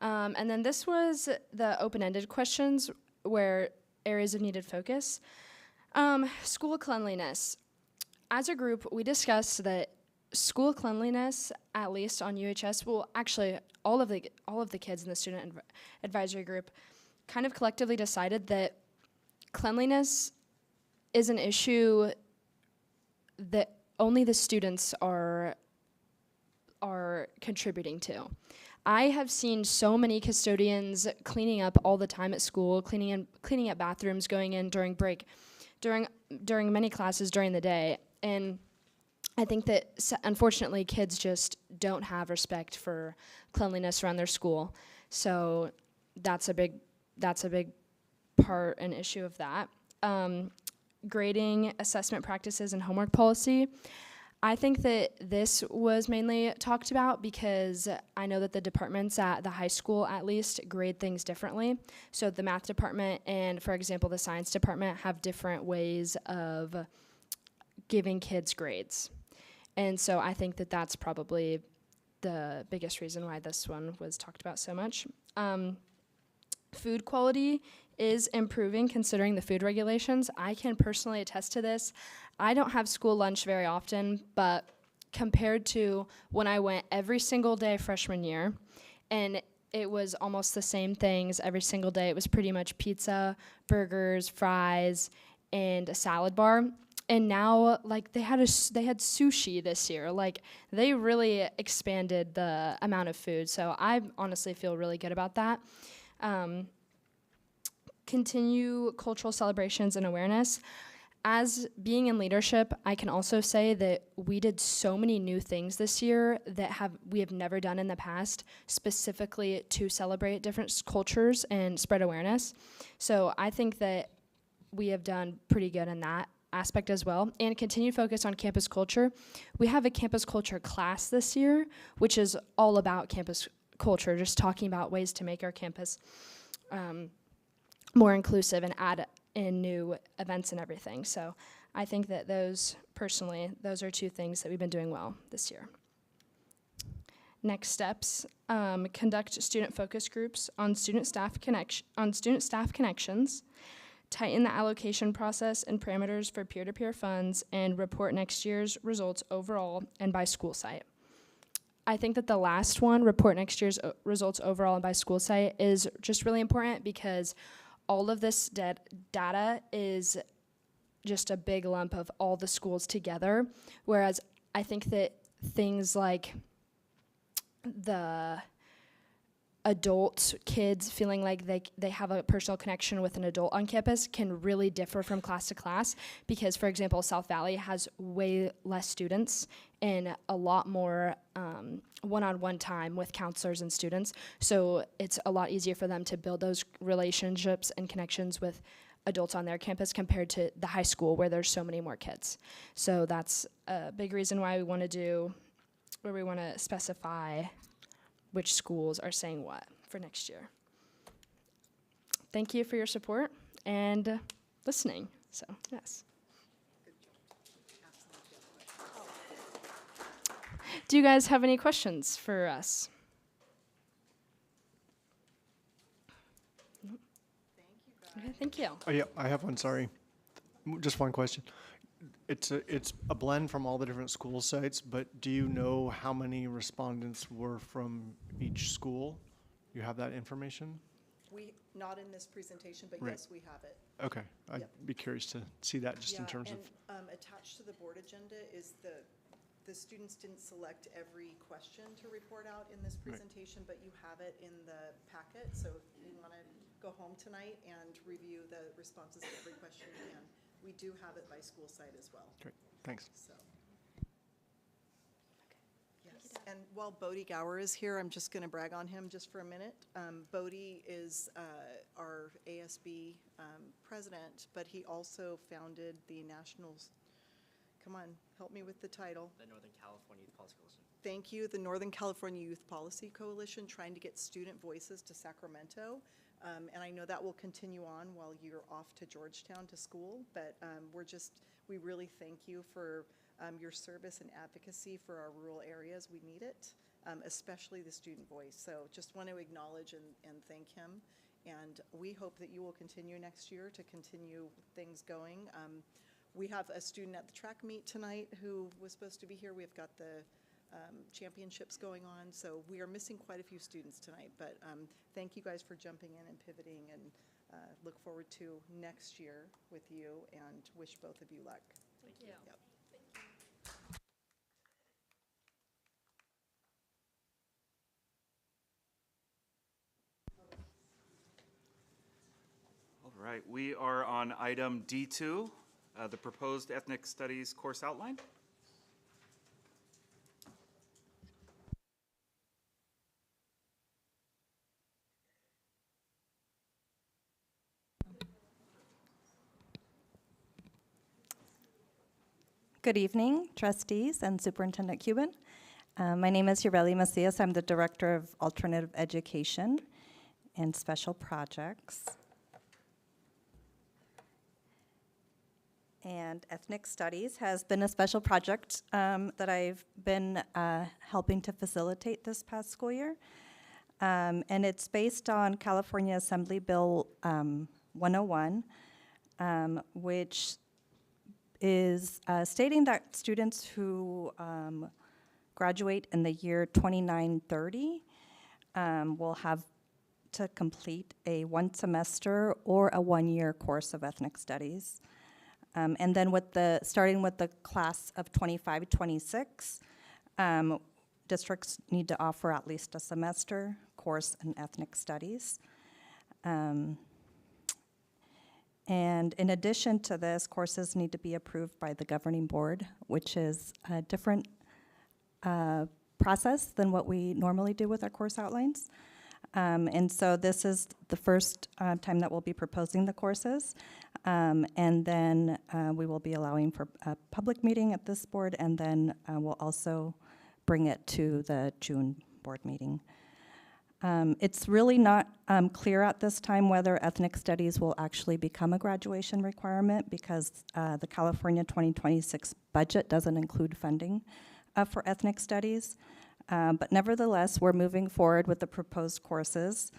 Speaker 7: And then this was the open-ended questions where areas of needed focus. School cleanliness. As a group, we discussed that school cleanliness, at least on UHS, well, actually, all of the kids in the student advisory group kind of collectively decided that cleanliness is an issue that only the students are contributing to. I have seen so many custodians cleaning up all the time at school, cleaning up bathrooms, going in during break, during many classes during the day, and I think that unfortunately kids just don't have respect for cleanliness around their school. So that's a big part and issue of that. Grading, assessment practices, and homework policy. I think that this was mainly talked about because I know that the departments at the high school at least grade things differently. So the math department and, for example, the science department have different ways of giving kids grades. And so I think that that's probably the biggest reason why this one was talked about so much. Food quality is improving considering the food regulations. I can personally attest to this. I don't have school lunch very often, but compared to when I went every single day freshman year, and it was almost the same things every single day. It was pretty much pizza, burgers, fries, and a salad bar. And now, like, they had sushi this year. Like, they really expanded the amount of food. So I honestly feel really good about that. Continue cultural celebrations and awareness. As being in leadership, I can also say that we did so many new things this year that we have never done in the past, specifically to celebrate different cultures and spread awareness. So I think that we have done pretty good in that aspect as well. And continue focus on campus culture. We have a campus culture class this year, which is all about campus culture, just talking about ways to make our campus more inclusive and add in new events and everything. So I think that those are two things that we've been doing well this year. Next steps, conduct student focus groups on student staff connections, tighten the allocation process and parameters for peer-to-peer funds, and report next year's results overall and by school site. I think that the last one, report next year's results overall and by school site, is just really important because all of this data is just a big lump of all the schools together, whereas I think that things like the adult kids feeling like they have a personal connection with an adult on campus can really differ from class to class because, for example, South Valley has way less students and a lot more one-on-one time with counselors and students. So it's a lot easier for them to build those relationships and connections with adults on their campus compared to the high school where there's so many more kids. So that's a big reason why we want to specify which schools are saying what for next year. Thank you for your support and listening. So, yes. Do you guys have any questions for us? Okay, thank you.
Speaker 8: Oh, yeah, I have one, sorry. Just one question. It's a blend from all the different school sites, but do you know how many respondents were from each school? You have that information?
Speaker 3: Not in this presentation, but
Speaker 8: Right.
Speaker 3: yes, we have it.
Speaker 8: Okay, I'd
Speaker 3: Yep.
Speaker 8: be curious to see that just in terms of.
Speaker 3: And attached to the board agenda is the students didn't select every question to report out in this presentation, but you have it in the packet. So if you want to go home tonight and review the responses to every question, you can. We do have it by school site as well.
Speaker 8: Great, thanks.
Speaker 3: So. Yes, and while Bodie Gower is here, I'm just going to brag on him just for a minute. Bodie is our ASB president, but he also founded the come on, help me with the title.
Speaker 13: The Northern California Youth Policy Coalition.
Speaker 3: Thank you, the Northern California Youth Policy Coalition, trying to get student voices to Sacramento. And I know that will continue on while you're off to Georgetown to school, but we really thank you for your service and advocacy for our rural areas. We need it, especially the student voice. So just want to acknowledge and thank him. And we hope that you will continue next year to continue things going. We have a student at the track meet tonight who was supposed to be here. We've got the championships going on, so we are missing quite a few students tonight, but thank you guys for jumping in and pivoting, and look forward to next year with you and wish both of you luck.
Speaker 7: Thank you.
Speaker 3: Yep.
Speaker 1: All right, we are on item D2, the proposed ethnic studies course outline.
Speaker 15: Good evening, trustees and Superintendent Cuban. My name is Yureli Macias. I'm the Director of Alternative Education and Special Projects. And Ethnic Studies has been a special project that I've been helping to facilitate this past school year. And it's based on California Assembly Bill 101, which is stating that students who graduate in the year 2930 will have to complete a 1 semester or a 1 year course of ethnic studies. And then starting with the class of 25, 26, districts need to offer at least a semester course in ethnic studies. And in addition to this, courses need to be approved by the governing board, which is a different process than what we normally do with our course outlines. And so this is the first time that we'll be proposing the courses. And then we will be allowing for a public meeting at this board, and then we'll also bring it to the June board meeting. It's really not clear at this time whether ethnic studies will actually become a graduation requirement, because the California 2026 budget doesn't include funding for ethnic studies. But nevertheless, we're moving forward with the proposed courses,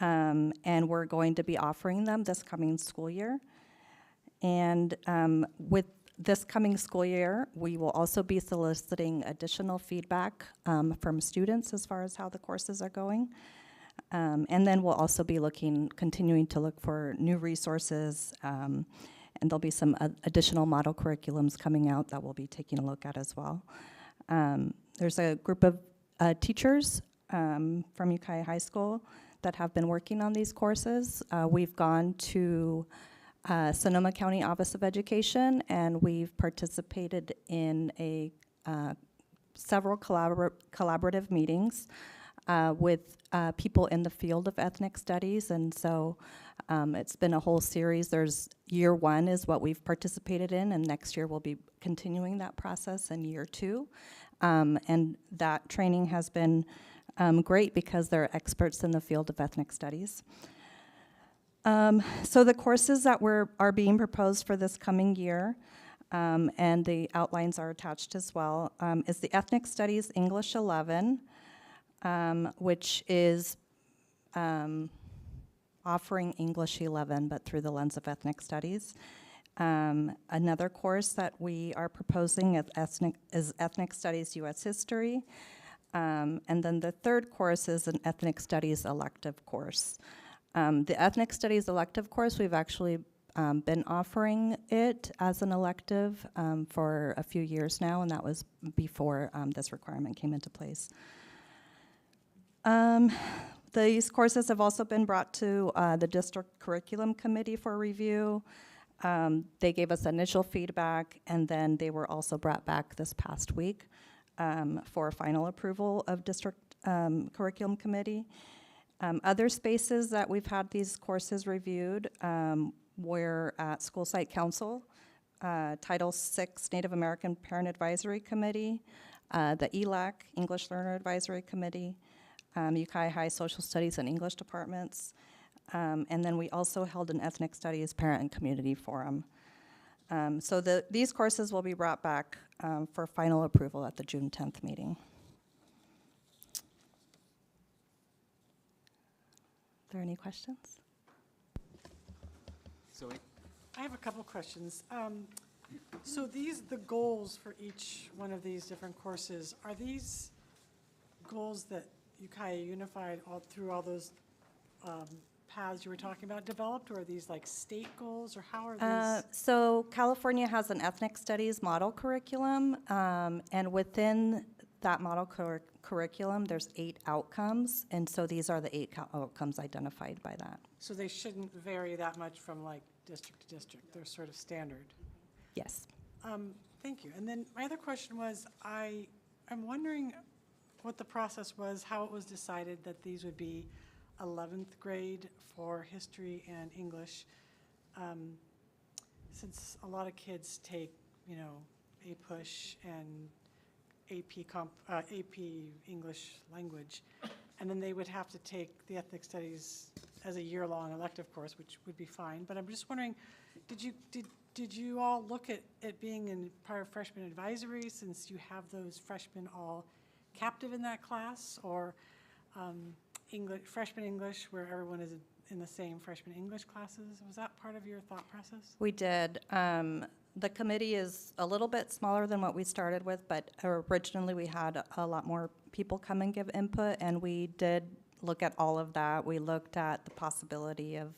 Speaker 15: and we're going to be offering them this coming school year. And with this coming school year, we will also be soliciting additional feedback from students as far as how the courses are going. And then we'll also be continuing to look for new resources, and there'll be some additional model curriculums coming out that we'll be taking a look at as well. There's a group of teachers from Ukiah High School that have been working on these courses. We've gone to Sonoma County Office of Education, and we've participated in several collaborative meetings with people in the field of ethnic studies. And so it's been a whole series. There's year one is what we've participated in, and next year we'll be continuing that process in year two. And that training has been great because they're experts in the field of ethnic studies. So the courses that are being proposed for this coming year, and the outlines are attached as well, is the Ethnic Studies English 11, which is offering English 11, but through the lens of ethnic studies. Another course that we are proposing is Ethnic Studies U.S. History. And then the third course is an Ethnic Studies elective course. The Ethnic Studies elective course, we've actually been offering it as an elective for a few years now, and that was before this requirement came into place. These courses have also been brought to the district curriculum committee for review. They gave us initial feedback, and then they were also brought back this past week for final approval of district curriculum committee. Other spaces that we've had these courses reviewed were at School Site Council, Title VI Native American Parent Advisory Committee, the ELAC, English Learner Advisory Committee, Ukiah High Social Studies and English departments, and then we also held an Ethnic Studies Parent and Community Forum. So these courses will be brought back for final approval at the June 10th meeting. Are there any questions?
Speaker 1: Zoe?
Speaker 4: I have a couple questions. So the goals for each one of these different courses, are these goals that Ukiah Unified through all those paths you were talking about developed, or are these like state goals, or how are these?
Speaker 15: So California has an ethnic studies model curriculum, and within that model curriculum, there's 8 outcomes, and so these are the 8 outcomes identified by that.
Speaker 4: So they shouldn't vary that much from like district to district. They're sort of standard.
Speaker 15: Yes.
Speaker 4: Thank you. And then my other question was, I'm wondering what the process was, how it was decided that these would be 11th grade for history and English. Since a lot of kids take, APUSH and AP English language, and then they would have to take the ethnic studies as a year-long elective course, which would be fine. But I'm just wondering, did you all look at it being in prior freshman advisory, since you have those freshmen all captive in that class, or freshman English where everyone is in the same freshman English classes? Was that part of your thought process?
Speaker 15: We did. The committee is a little bit smaller than what we started with, but originally we had a lot more people come and give input, and we did look at all of that. We looked at the possibility of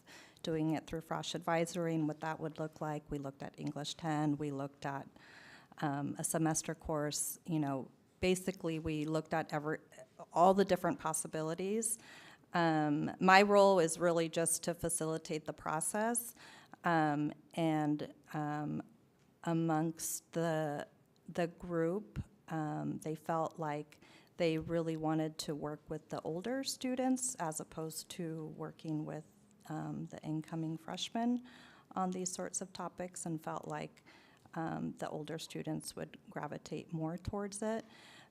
Speaker 15: doing it through Frosh Advisory and what that would look like. We looked at English 10, we looked at a semester course, basically we looked at all the different possibilities. My role is really just to facilitate the process, and amongst the group, they felt like they really wanted to work with the older students as opposed to working with the incoming freshmen on these sorts of topics, and felt like the older students would gravitate more towards it.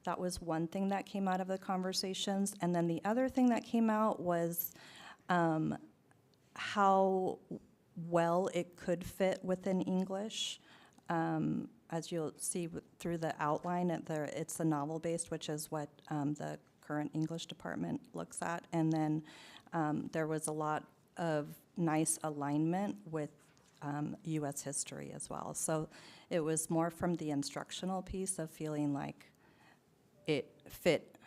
Speaker 15: That was one thing that came out of the conversations. And then the other thing that came out was how well it could fit within English. As you'll see through the outline, it's a novel-based, which is what the current English department looks at. And then there was a lot of nice alignment with U.S. history as well. So it was more from the instructional piece of feeling like it fit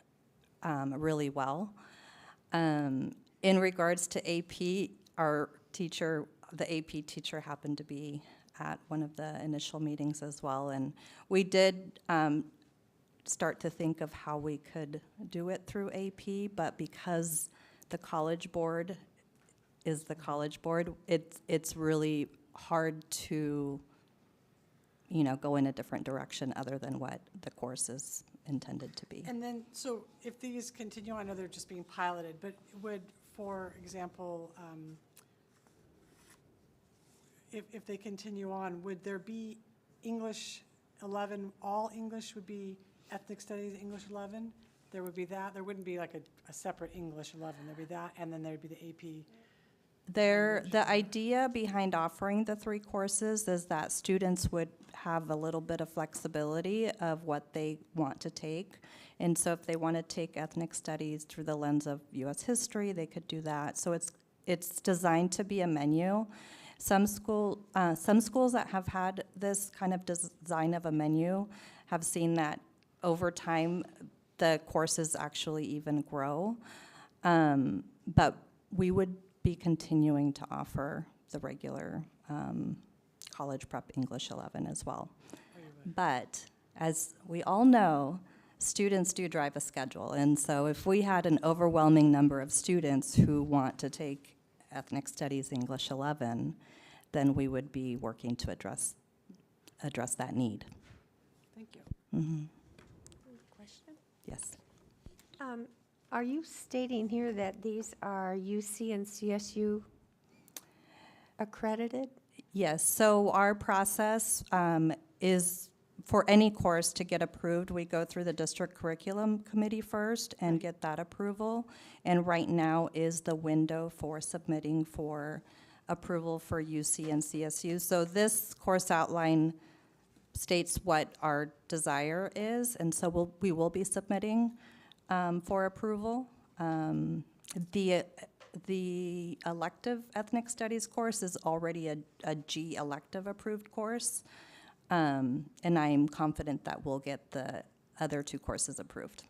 Speaker 15: really well. In regards to AP, our teacher, the AP teacher happened to be at one of the initial meetings as well, and we did start to think of how we could do it through AP, but because the College Board is the College Board, it's really hard to, go in a different direction other than what the course is intended to be.
Speaker 4: And then, so if these continue, I know they're just being piloted, but would, for example, if they continue on, would there be English 11, all English would be ethnic studies, English 11? There would be that, there wouldn't be like a separate English 11, there'd be that, and then there'd be the AP.
Speaker 15: The idea behind offering the 3 courses is that students would have a little bit of flexibility of what they want to take. And so if they want to take ethnic studies through the lens of U.S. history, they could do that. So it's designed to be a menu. Some schools that have had this kind of design of a menu have seen that over time the courses actually even grow. But we would be continuing to offer the regular college prep English 11 as well. But as we all know, students do drive a schedule. And so if we had an overwhelming number of students who want to take ethnic studies English 11, then we would be working to address that need.
Speaker 4: Thank you.
Speaker 15: Mm-hmm.
Speaker 5: Question?
Speaker 15: Yes.
Speaker 5: Are you stating here that these are UC and CSU accredited?
Speaker 15: Yes, so our process is for any course to get approved, we go through the district curriculum committee first and get that approval. And right now is the window for submitting for approval for UC and CSU. So this course outline states what our desire is, and so we will be submitting for approval. The elective ethnic studies course is already a G elective approved course, and I'm confident that we'll get the other 2 courses approved.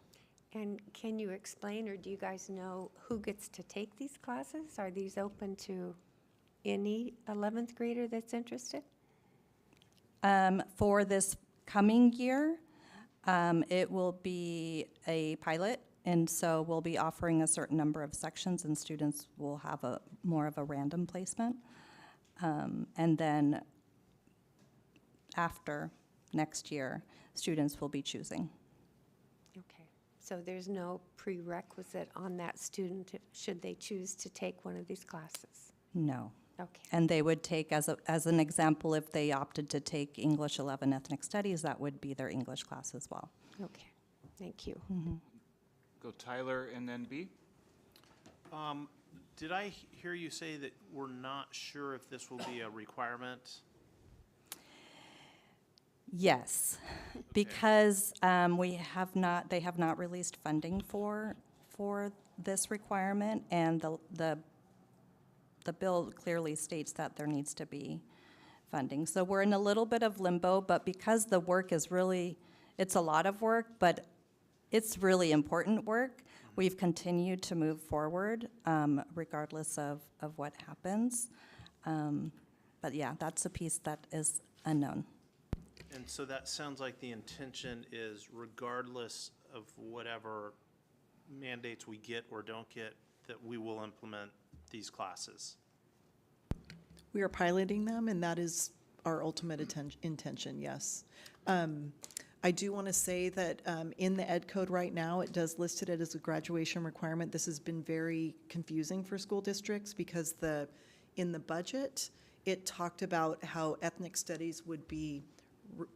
Speaker 5: And can you explain, or do you guys know who gets to take these classes? Are these open to any 11th grader that's interested?
Speaker 15: For this coming year, it will be a pilot, and so we'll be offering a certain number of sections, and students will have more of a random placement. And then after next year, students will be choosing.
Speaker 5: Okay, so there's no prerequisite on that student should they choose to take one of these classes?
Speaker 15: No.
Speaker 5: Okay.
Speaker 15: And they would take, as an example, if they opted to take English 11 ethnic studies, that would be their English class as well.
Speaker 5: Okay, thank you.
Speaker 15: Mm-hmm.
Speaker 16: Go Tyler and then B.
Speaker 17: Did I hear you say that we're not sure if this will be a requirement?
Speaker 15: Yes, because they have not released funding for this requirement, and the bill clearly states that there needs to be funding. So we're in a little bit of limbo, but because the work is really, it's a lot of work, but it's really important work, we've continued to move forward regardless of what happens. But yeah, that's a piece that is unknown.
Speaker 17: And so that sounds like the intention is regardless of whatever mandates we get or don't get, that we will implement these classes.
Speaker 3: We are piloting them, and that is our ultimate intention, yes. I do want to say that in the ed code right now, it does list it as a graduation requirement. This has been very confusing for school districts because in the budget, it talked about how ethnic studies would be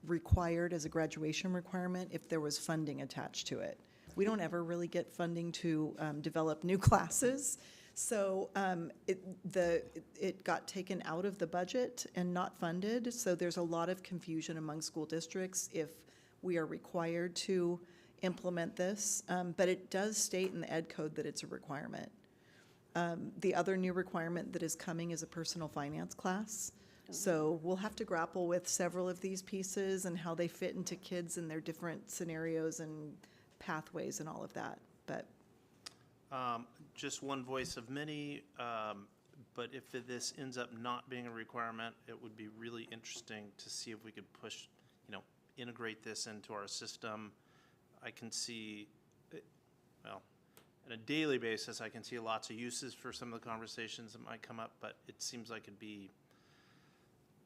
Speaker 3: required as a graduation requirement if there was funding attached to it. We don't ever really get funding to develop new classes. So it got taken out of the budget and not funded. So there's a lot of confusion among school districts if we are required to implement this. But it does state in the ed code that it's a requirement. The other new requirement that is coming is a personal finance class. So we'll have to grapple with several of these pieces and how they fit into kids and their different scenarios and pathways and all of that. But
Speaker 17: Just one voice of many, but if this ends up not being a requirement, it would be really interesting to see if we could push, integrate this into our system. I can see, well, on a daily basis, I can see lots of uses for some of the conversations that might come up, but it seems like it'd be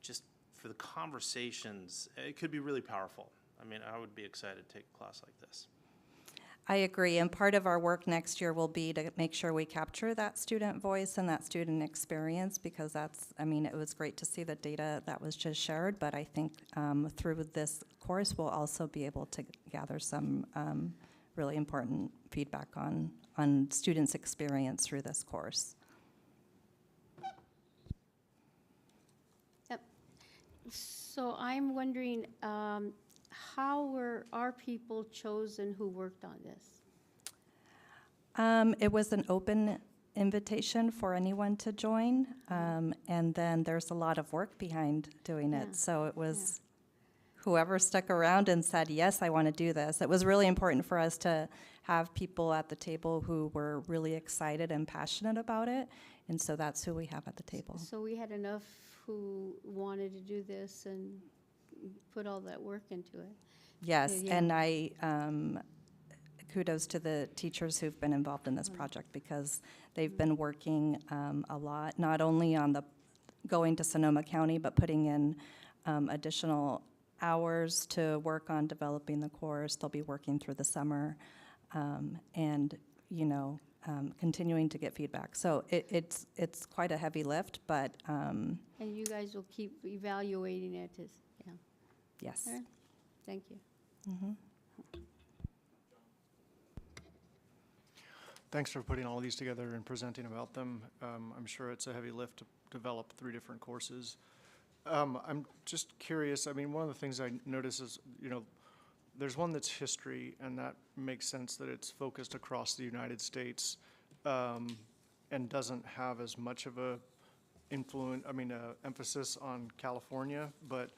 Speaker 17: just for the conversations, it could be really powerful. I mean, I would be excited to take a class like this.
Speaker 15: I agree, and part of our work next year will be to make sure we capture that student voice and that student experience, because it was great to see the data that was just shared, but I think through this course, we'll also be able to gather some really important feedback on students' experience through this course.
Speaker 18: Yep. So I'm wondering, how were our people chosen who worked on this?
Speaker 15: It was an open invitation for anyone to join, and then there's a lot of work behind doing it. So it was whoever stuck around and said, yes, I want to do this. It was really important for us to have people at the table who were really excited and passionate about it, and so that's who we have at the table.
Speaker 18: So we had enough who wanted to do this and put all that work into it.
Speaker 15: Yes,
Speaker 18: Yeah.
Speaker 15: and I kudos to the teachers who've been involved in this project, because they've been working a lot, not only on going to Sonoma County, but putting in additional hours to work on developing the course. They'll be working through the summer and continuing to get feedback. So it's quite a heavy lift, but
Speaker 18: And you guys will keep evaluating it as, yeah.
Speaker 15: yes.
Speaker 18: All right. Thank you.
Speaker 15: Mm-hmm.
Speaker 8: Thanks for putting all of these together and presenting about them. I'm sure it's a heavy lift to develop 3 different courses. I'm just curious, one of the things I notice is, there's one that's history, and that makes sense that it's focused across the United States and doesn't have as much of a emphasis on California, but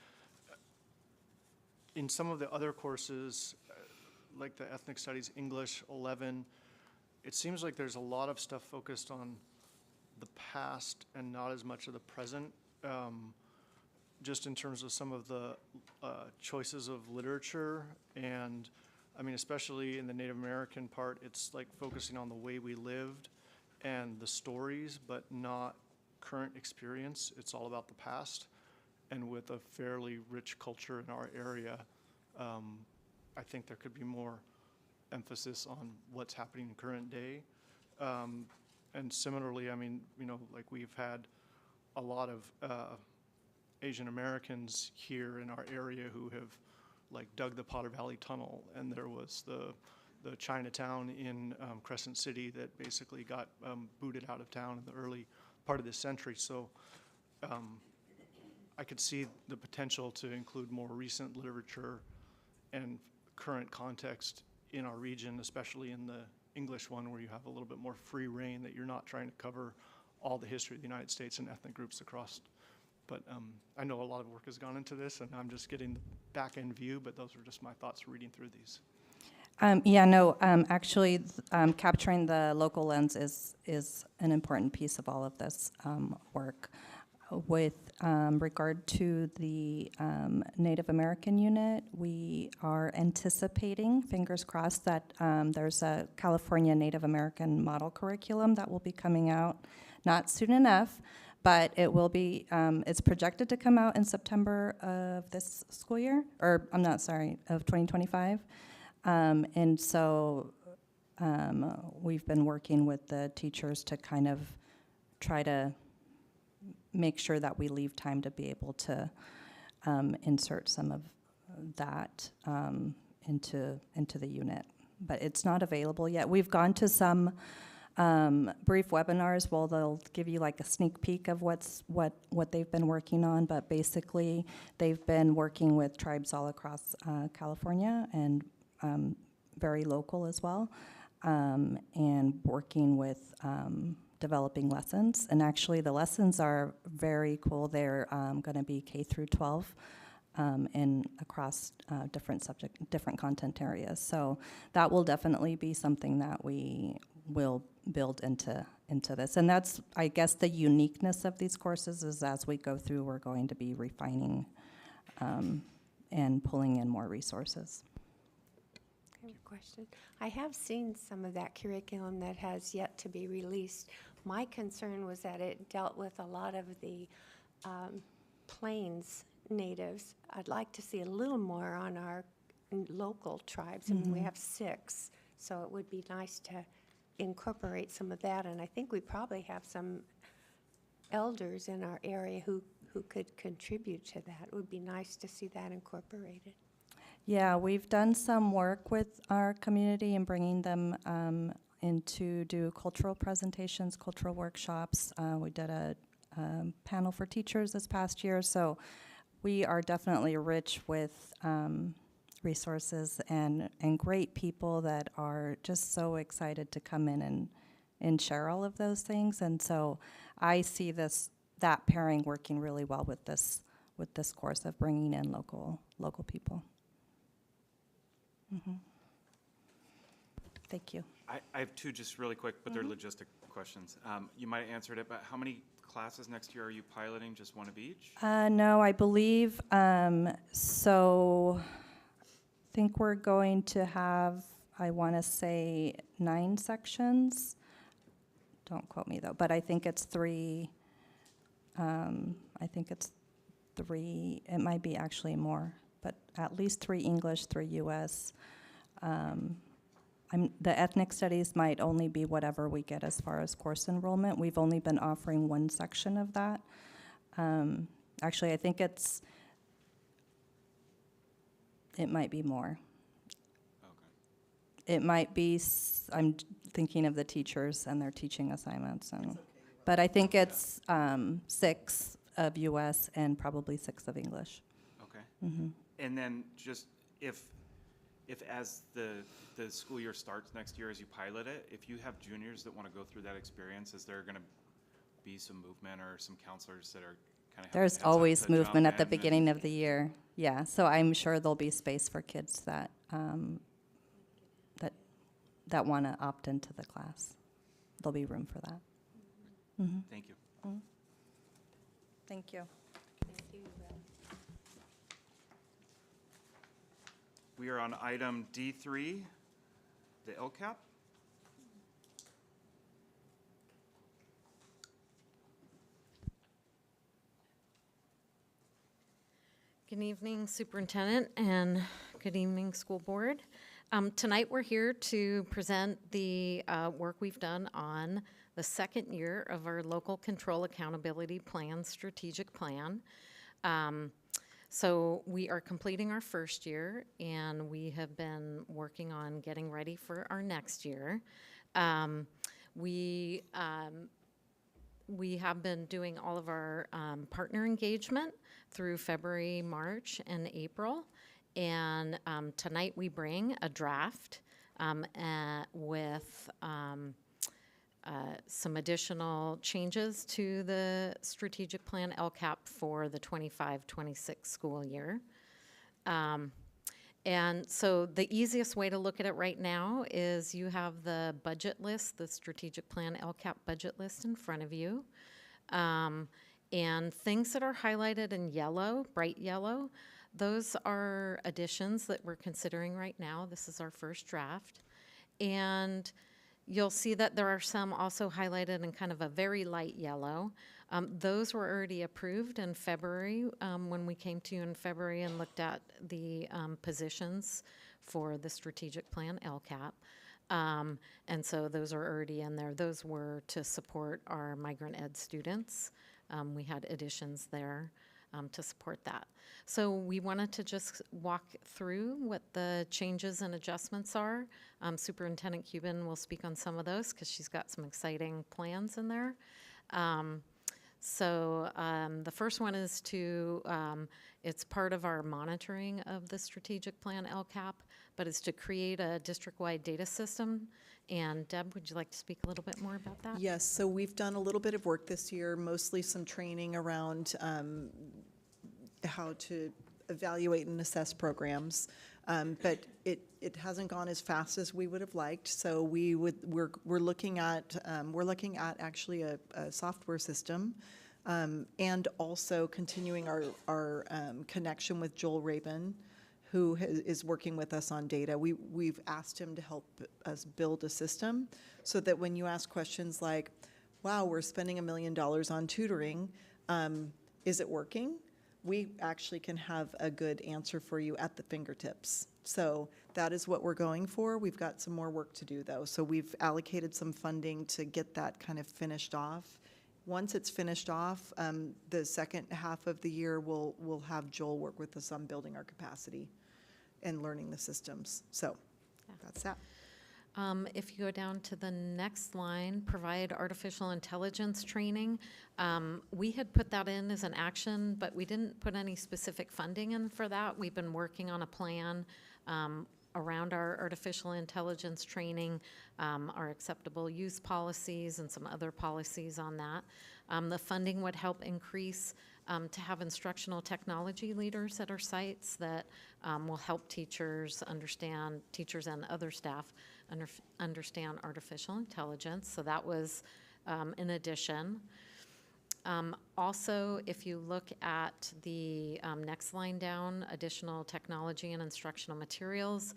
Speaker 8: in some of the other courses, like the Ethnic Studies English 11, it seems like there's a lot of stuff focused on the past and not as much of the present, just in terms of some of the choices of literature. And especially in the Native American part, it's like focusing on the way we lived and the stories, but not current experience. It's all about the past. And with a fairly rich culture in our area, I think there could be more emphasis on what's happening in current day. And similarly, like we've had a lot of Asian Americans here in our area who have dug the Potter Valley Tunnel, and there was the Chinatown in Crescent City that basically got booted out of town in the early part of this century. So I could see the potential to include more recent literature and current context in our region, especially in the English one, where you have a little bit more free reign, that you're not trying to cover all the history of the United States and ethnic groups across. But I know a lot of work has gone into this, and I'm just getting the back-end view, but those were just my thoughts reading through these.
Speaker 15: Actually, capturing the local lens is an important piece of all of this work. with regard to the Native American unit, we are anticipating, fingers crossed, that there's a California Native American model curriculum that will be coming out, not soon enough, but it will be, it's projected to come out in September of this school year, or I'm not sorry, of 2025. And so we've been working with the teachers to kind of try to make sure that we leave time to be able to insert some of that into the unit. But it's not available yet. We've gone to some brief webinars. Well, they'll give you like a sneak peek of what they've been working on. But basically, they've been working with tribes all across California and very local as well, and working with developing lessons. And actually, the lessons are very cool. They're going to be K through 12 and across different content areas. So that will definitely be something that we will build into this. And that's, I guess, the uniqueness of these courses is as we go through, we're going to be refining and pulling in more resources.
Speaker 5: I have a question. I have seen some of that curriculum that has yet to be released. My concern was that it dealt with a lot of the Plains natives. I'd like to see a little more on our local tribes. I mean, we have 6, so it would be nice to incorporate some of that. And I think we probably have some elders in our area who could contribute to that. It would be nice to see that incorporated.
Speaker 15: Yeah, we've done some work with our community and bringing them in to do cultural presentations, cultural workshops. We did a panel for teachers this past year, so we are definitely rich with resources and great people that are just so excited to come in and share all of those things. And so I see that pairing working really well with this course of bringing in local people. Mm-hmm. Thank you.
Speaker 1: I have 2 just really quick, but they're logistic questions. You might have answered it, but how many classes next year are you piloting? Just one of each?
Speaker 15: No, I believe, so I think we're going to have, I want to say 9 sections. Don't quote me though, but I think it's 3, it might be actually more, but at least 3 English, 3 US. The ethnic studies might only be whatever we get as far as course enrollment. We've only been offering 1 section of that. Actually, I think it might be more. Okay. It might be, I'm thinking of the teachers and their teaching assignments. But I think it's 6 of US and probably 6 of English.
Speaker 1: Okay.
Speaker 15: Mm-hmm.
Speaker 1: And then just if as the school year starts next year, as you pilot it, if you have juniors that want to go through that experience, is there going to be some movement or some counselors that are kind of
Speaker 15: There's always movement at the beginning of the year. Yeah, so I'm sure there'll be space for kids that that want to opt into the class. There'll be room for that. Mm-hmm.
Speaker 1: Thank you.
Speaker 15: Mm-hmm. Thank you.
Speaker 1: We are on item D3, the LCAP.
Speaker 19: Good evening, Superintendent, and good evening, School Board. Tonight we're here to present the work we've done on the 2nd year of our Local Control Accountability Plan strategic plan. So we are completing our 1st year, and we have been working on getting ready for our next year. We have been doing all of our partner engagement through February, March, and April. And tonight we bring a draft with some additional changes to the strategic plan LCAP for the 25-26 school year. And so the easiest way to look at it right now is you have the budget list, the strategic plan LCAP budget list in front of you. And things that are highlighted in yellow, bright yellow, those are additions that we're considering right now. This is our first draft. And you'll see that there are some also highlighted in kind of a very light yellow. Those were already approved in February when we came to you in February and looked at the positions for the strategic plan, LCAP. And so those are already in there. Those were to support our migrant ed students. We had additions there to support that. So we wanted to just walk through what the changes and adjustments are. Superintendent Cuban will speak on some of those because she's got some exciting plans in there. The first one is to, it's part of our monitoring of the strategic plan LCAP, but it's to create a district-wide data system. And Deb, would you like to speak a little bit more about that?
Speaker 3: Yes, so we've done a little bit of work this year, mostly some training around how to evaluate and assess programs. But it hasn't gone as fast as we would have liked. So we're looking at actually a software system, and also continuing our connection with Joel Rabin, who is working with us on data. We've asked him to help us build a system so that when you ask questions like, wow, we're spending $1 million on tutoring, is it working? We actually can have a good answer for you at the fingertips. So that is what we're going for. We've got some more work to do, though. So we've allocated some funding to get that kind of finished off. Once it's finished off, the second half of the year, we'll have Joel work with us on building our capacity and learning the systems. So that's that.
Speaker 19: If you go down to the next line, provide artificial intelligence training. We had put that in as an action, but we didn't put any specific funding in for that. We've been working on a plan around our artificial intelligence training, our acceptable use policies, and some other policies on that. The funding would help increase to have instructional technology leaders at our sites that will help teachers and other staff understand artificial intelligence. So that was in addition. Also, if you look at the next line down, additional technology and instructional materials,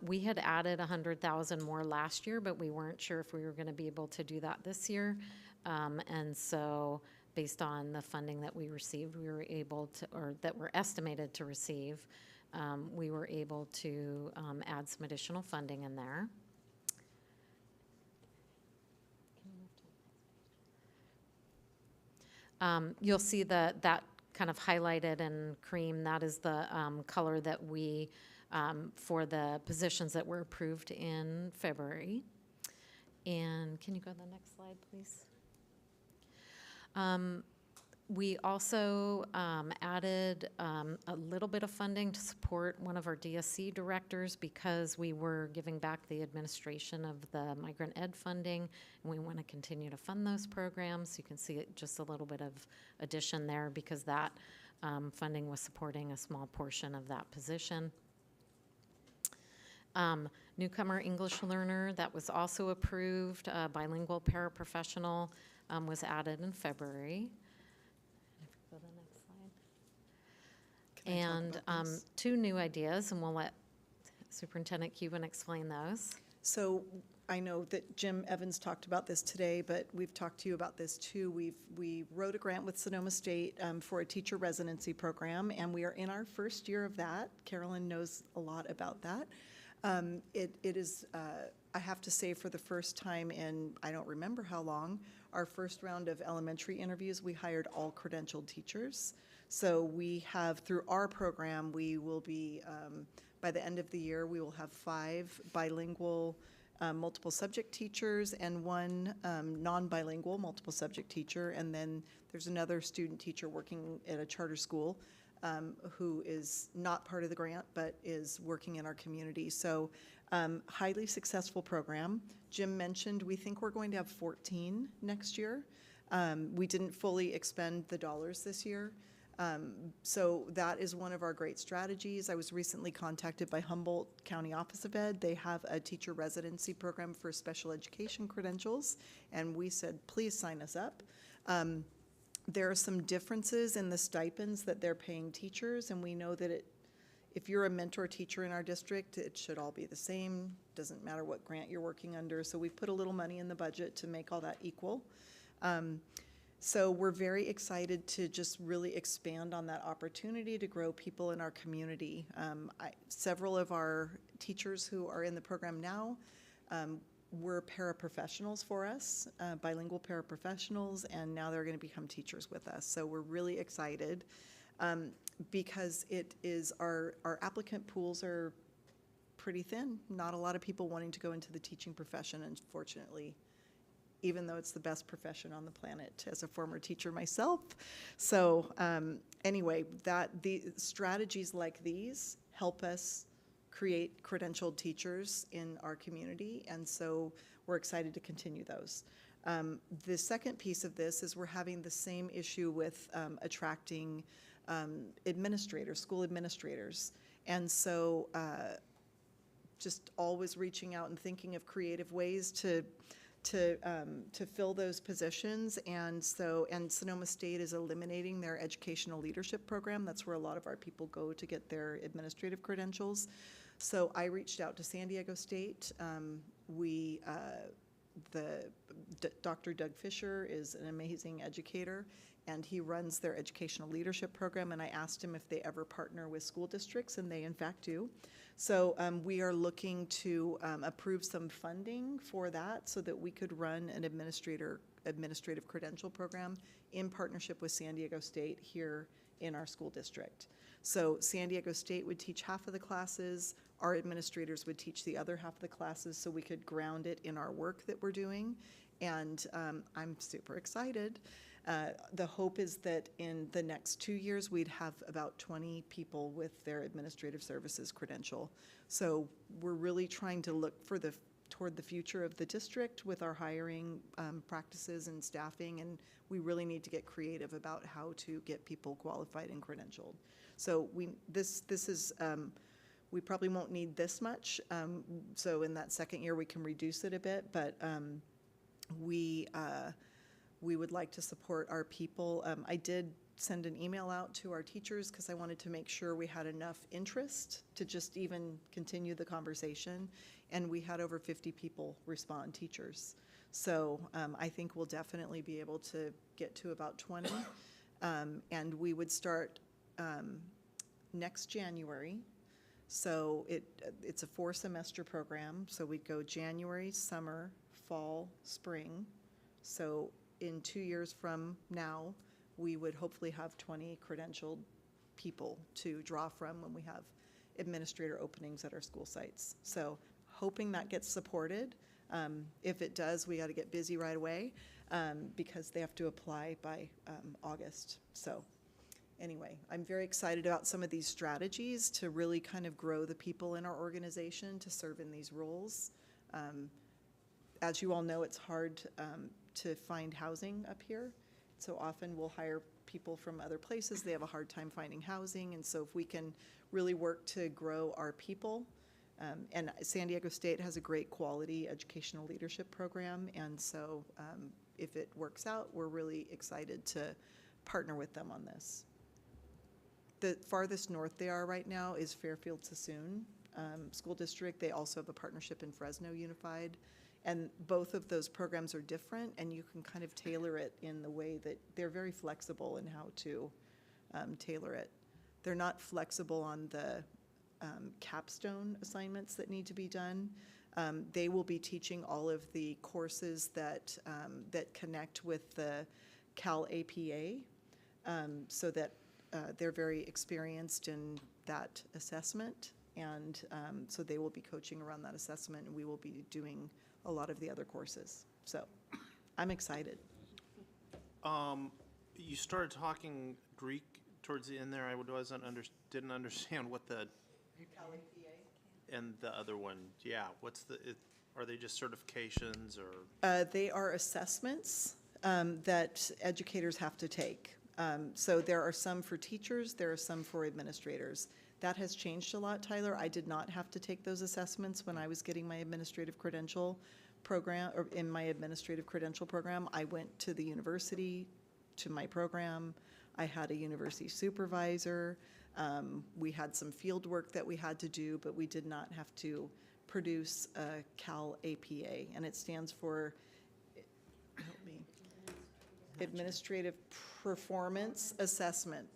Speaker 19: we had added 100,000 more last year, but we weren't sure if we were going to be able to do that this year. And so based on the funding that we received, we were able to, or that we're estimated to receive, we were able to add some additional funding in there. You'll see that kind of highlighted in cream, that is the color that we, for the positions that were approved in February. And can you go to the next slide, please? We also added a little bit of funding to support one of our DSC directors because we were giving back the administration of the migrant ed funding, and we want to continue to fund those programs. You can see just a little bit of addition there because that funding was supporting a small portion of that position. Newcomer English learner, that was also approved. Bilingual paraprofessional was added in February. Go to the next slide. And two new ideas, and we'll let Superintendent Cuban explain those.
Speaker 3: So I know that Jim Evans talked about this today, but we've talked to you about this too. We wrote a grant with Sonoma State for a teacher residency program, and we are in our first year of that. Carolyn knows a lot about that. It is, I have to say, for the first time in, I don't remember how long, our first round of elementary interviews, we hired all credentialed teachers. So we have, through our program, we will be, by the end of the year, we will have 5 bilingual multiple subject teachers and 1 non-bilingual multiple subject teacher. And then there's another student teacher working at a charter school who is not part of the grant, but is working in our community. So highly successful program. Jim mentioned we think we're going to have 14 next year. We didn't fully expend the dollars this year. So that is one of our great strategies. I was recently contacted by Humboldt County Office of Ed. They have a teacher residency program for special education credentials, and we said, please sign us up. There are some differences in the stipends that they're paying teachers, and we know that if you're a mentor teacher in our district, it should all be the same. Doesn't matter what grant you're working under. So we've put a little money in the budget to make all that equal. So we're very excited to just really expand on that opportunity to grow people in our community. Several of our teachers who are in the program now were paraprofessionals for us, bilingual paraprofessionals, and now they're going to become teachers with us. So we're really excited because it is our applicant pools are pretty thin. Not a lot of people wanting to go into the teaching profession, unfortunately, even though it's the best profession on the planet, as a former teacher myself. So anyway, the strategies like these help us create credentialed teachers in our community, and so we're excited to continue those. The second piece of this is we're having the same issue with attracting administrators, school administrators, and so just always reaching out and thinking of creative ways to fill those positions. And Sonoma State is eliminating their educational leadership program. That's where a lot of our people go to get their administrative credentials. So I reached out to San Diego State. Dr. Doug Fisher is an amazing educator, and he runs their educational leadership program, and I asked him if they ever partner with school districts, and they in fact do. So we are looking to approve some funding for that so that we could run an administrative credential program in partnership with San Diego State here in our school district. So San Diego State would teach half of the classes, our administrators would teach the other half of the classes, so we could ground it in our work that we're doing, and I'm super excited. The hope is that in the next 2 years, we'd have about 20 people with their administrative services credential. So we're really trying to look toward the future of the district with our hiring practices and staffing, and we really need to get creative about how to get people qualified and credentialed. So we probably won't need this much. So in that second year, we can reduce it a bit, but we would like to support our people. I did send an email out to our teachers because I wanted to make sure we had enough interest to just even continue the conversation, and we had over 50 people respond, teachers. So I think we'll definitely be able to get to about 20, and we would start next January. So it's a 4-semester program, so we'd go January, summer, fall, spring. So in 2 years from now, we would hopefully have 20 credentialed people to draw from when we have administrator openings at our school sites. So hoping that gets supported. If it does, we got to get busy right away because they have to apply by August. So anyway, I'm very excited about some of these strategies to really kind of grow the people in our organization to serve in these roles. As you all know, it's hard to find housing up here. So often we'll hire people from other places. They have a hard time finding housing. And so if we can really work to grow our people, and San Diego State has a great quality educational leadership program. And so if it works out, we're really excited to partner with them on this. The farthest north they are right now is Fairfield-Sassoon School District. They also have a partnership in Fresno Unified. And both of those programs are different, and you can kind of tailor it in the way that they're very flexible in how to tailor it. They're not flexible on the capstone assignments that need to be done. They will be teaching all of the courses that connect with the Cal APA, so that they're very experienced in that assessment, and so they will be coaching around that assessment, and we will be doing a lot of the other courses. So I'm excited.
Speaker 17: You started talking Greek towards the end there. I didn't understand what the and the other one. Yeah, are they just certifications or?
Speaker 3: They are assessments that educators have to take. So there are some for teachers, there are some for administrators. That has changed a lot, Tyler. I did not have to take those assessments when I was getting my administrative credential program, or in my administrative credential program. I went to the university to my program. I had a university supervisor. We had some field work that we had to do, but we did not have to produce a Cal APA, and it stands for, help me, Administrative Performance Assessment.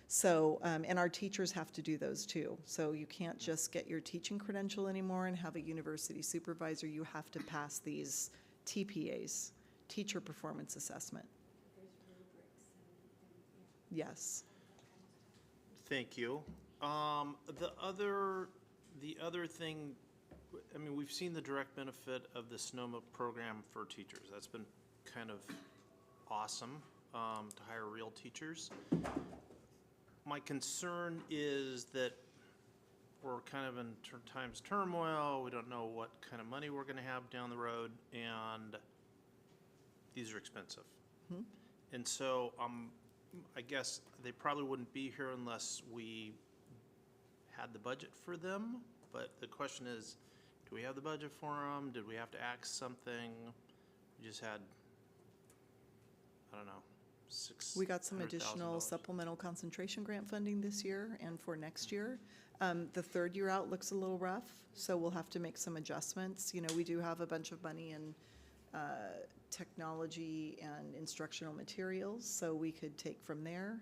Speaker 3: So, and our teachers have to do those too. So you can't just get your teaching credential anymore and have a university supervisor. You have to pass these TPAs, Teacher Performance Assessment. Yes.
Speaker 17: Thank you. The other thing, I mean, we've seen the direct benefit of the Sonoma program for teachers. That's been kind of awesome, to hire real teachers. My concern is that we're kind of in times turmoil. We don't know what kind of money we're going to have down the road, and these are expensive.
Speaker 3: Hmm.
Speaker 17: And so I guess they probably wouldn't be here unless we had the budget for them. But the question is, do we have the budget for them? Did we have to ask something? We just had, I don't know,
Speaker 3: We got some additional
Speaker 17: $600,000.
Speaker 3: supplemental concentration grant funding this year and for next year. The third year out looks a little rough, so we'll have to make some adjustments. You know, we do have a bunch of money in technology and instructional materials, so we could take from there.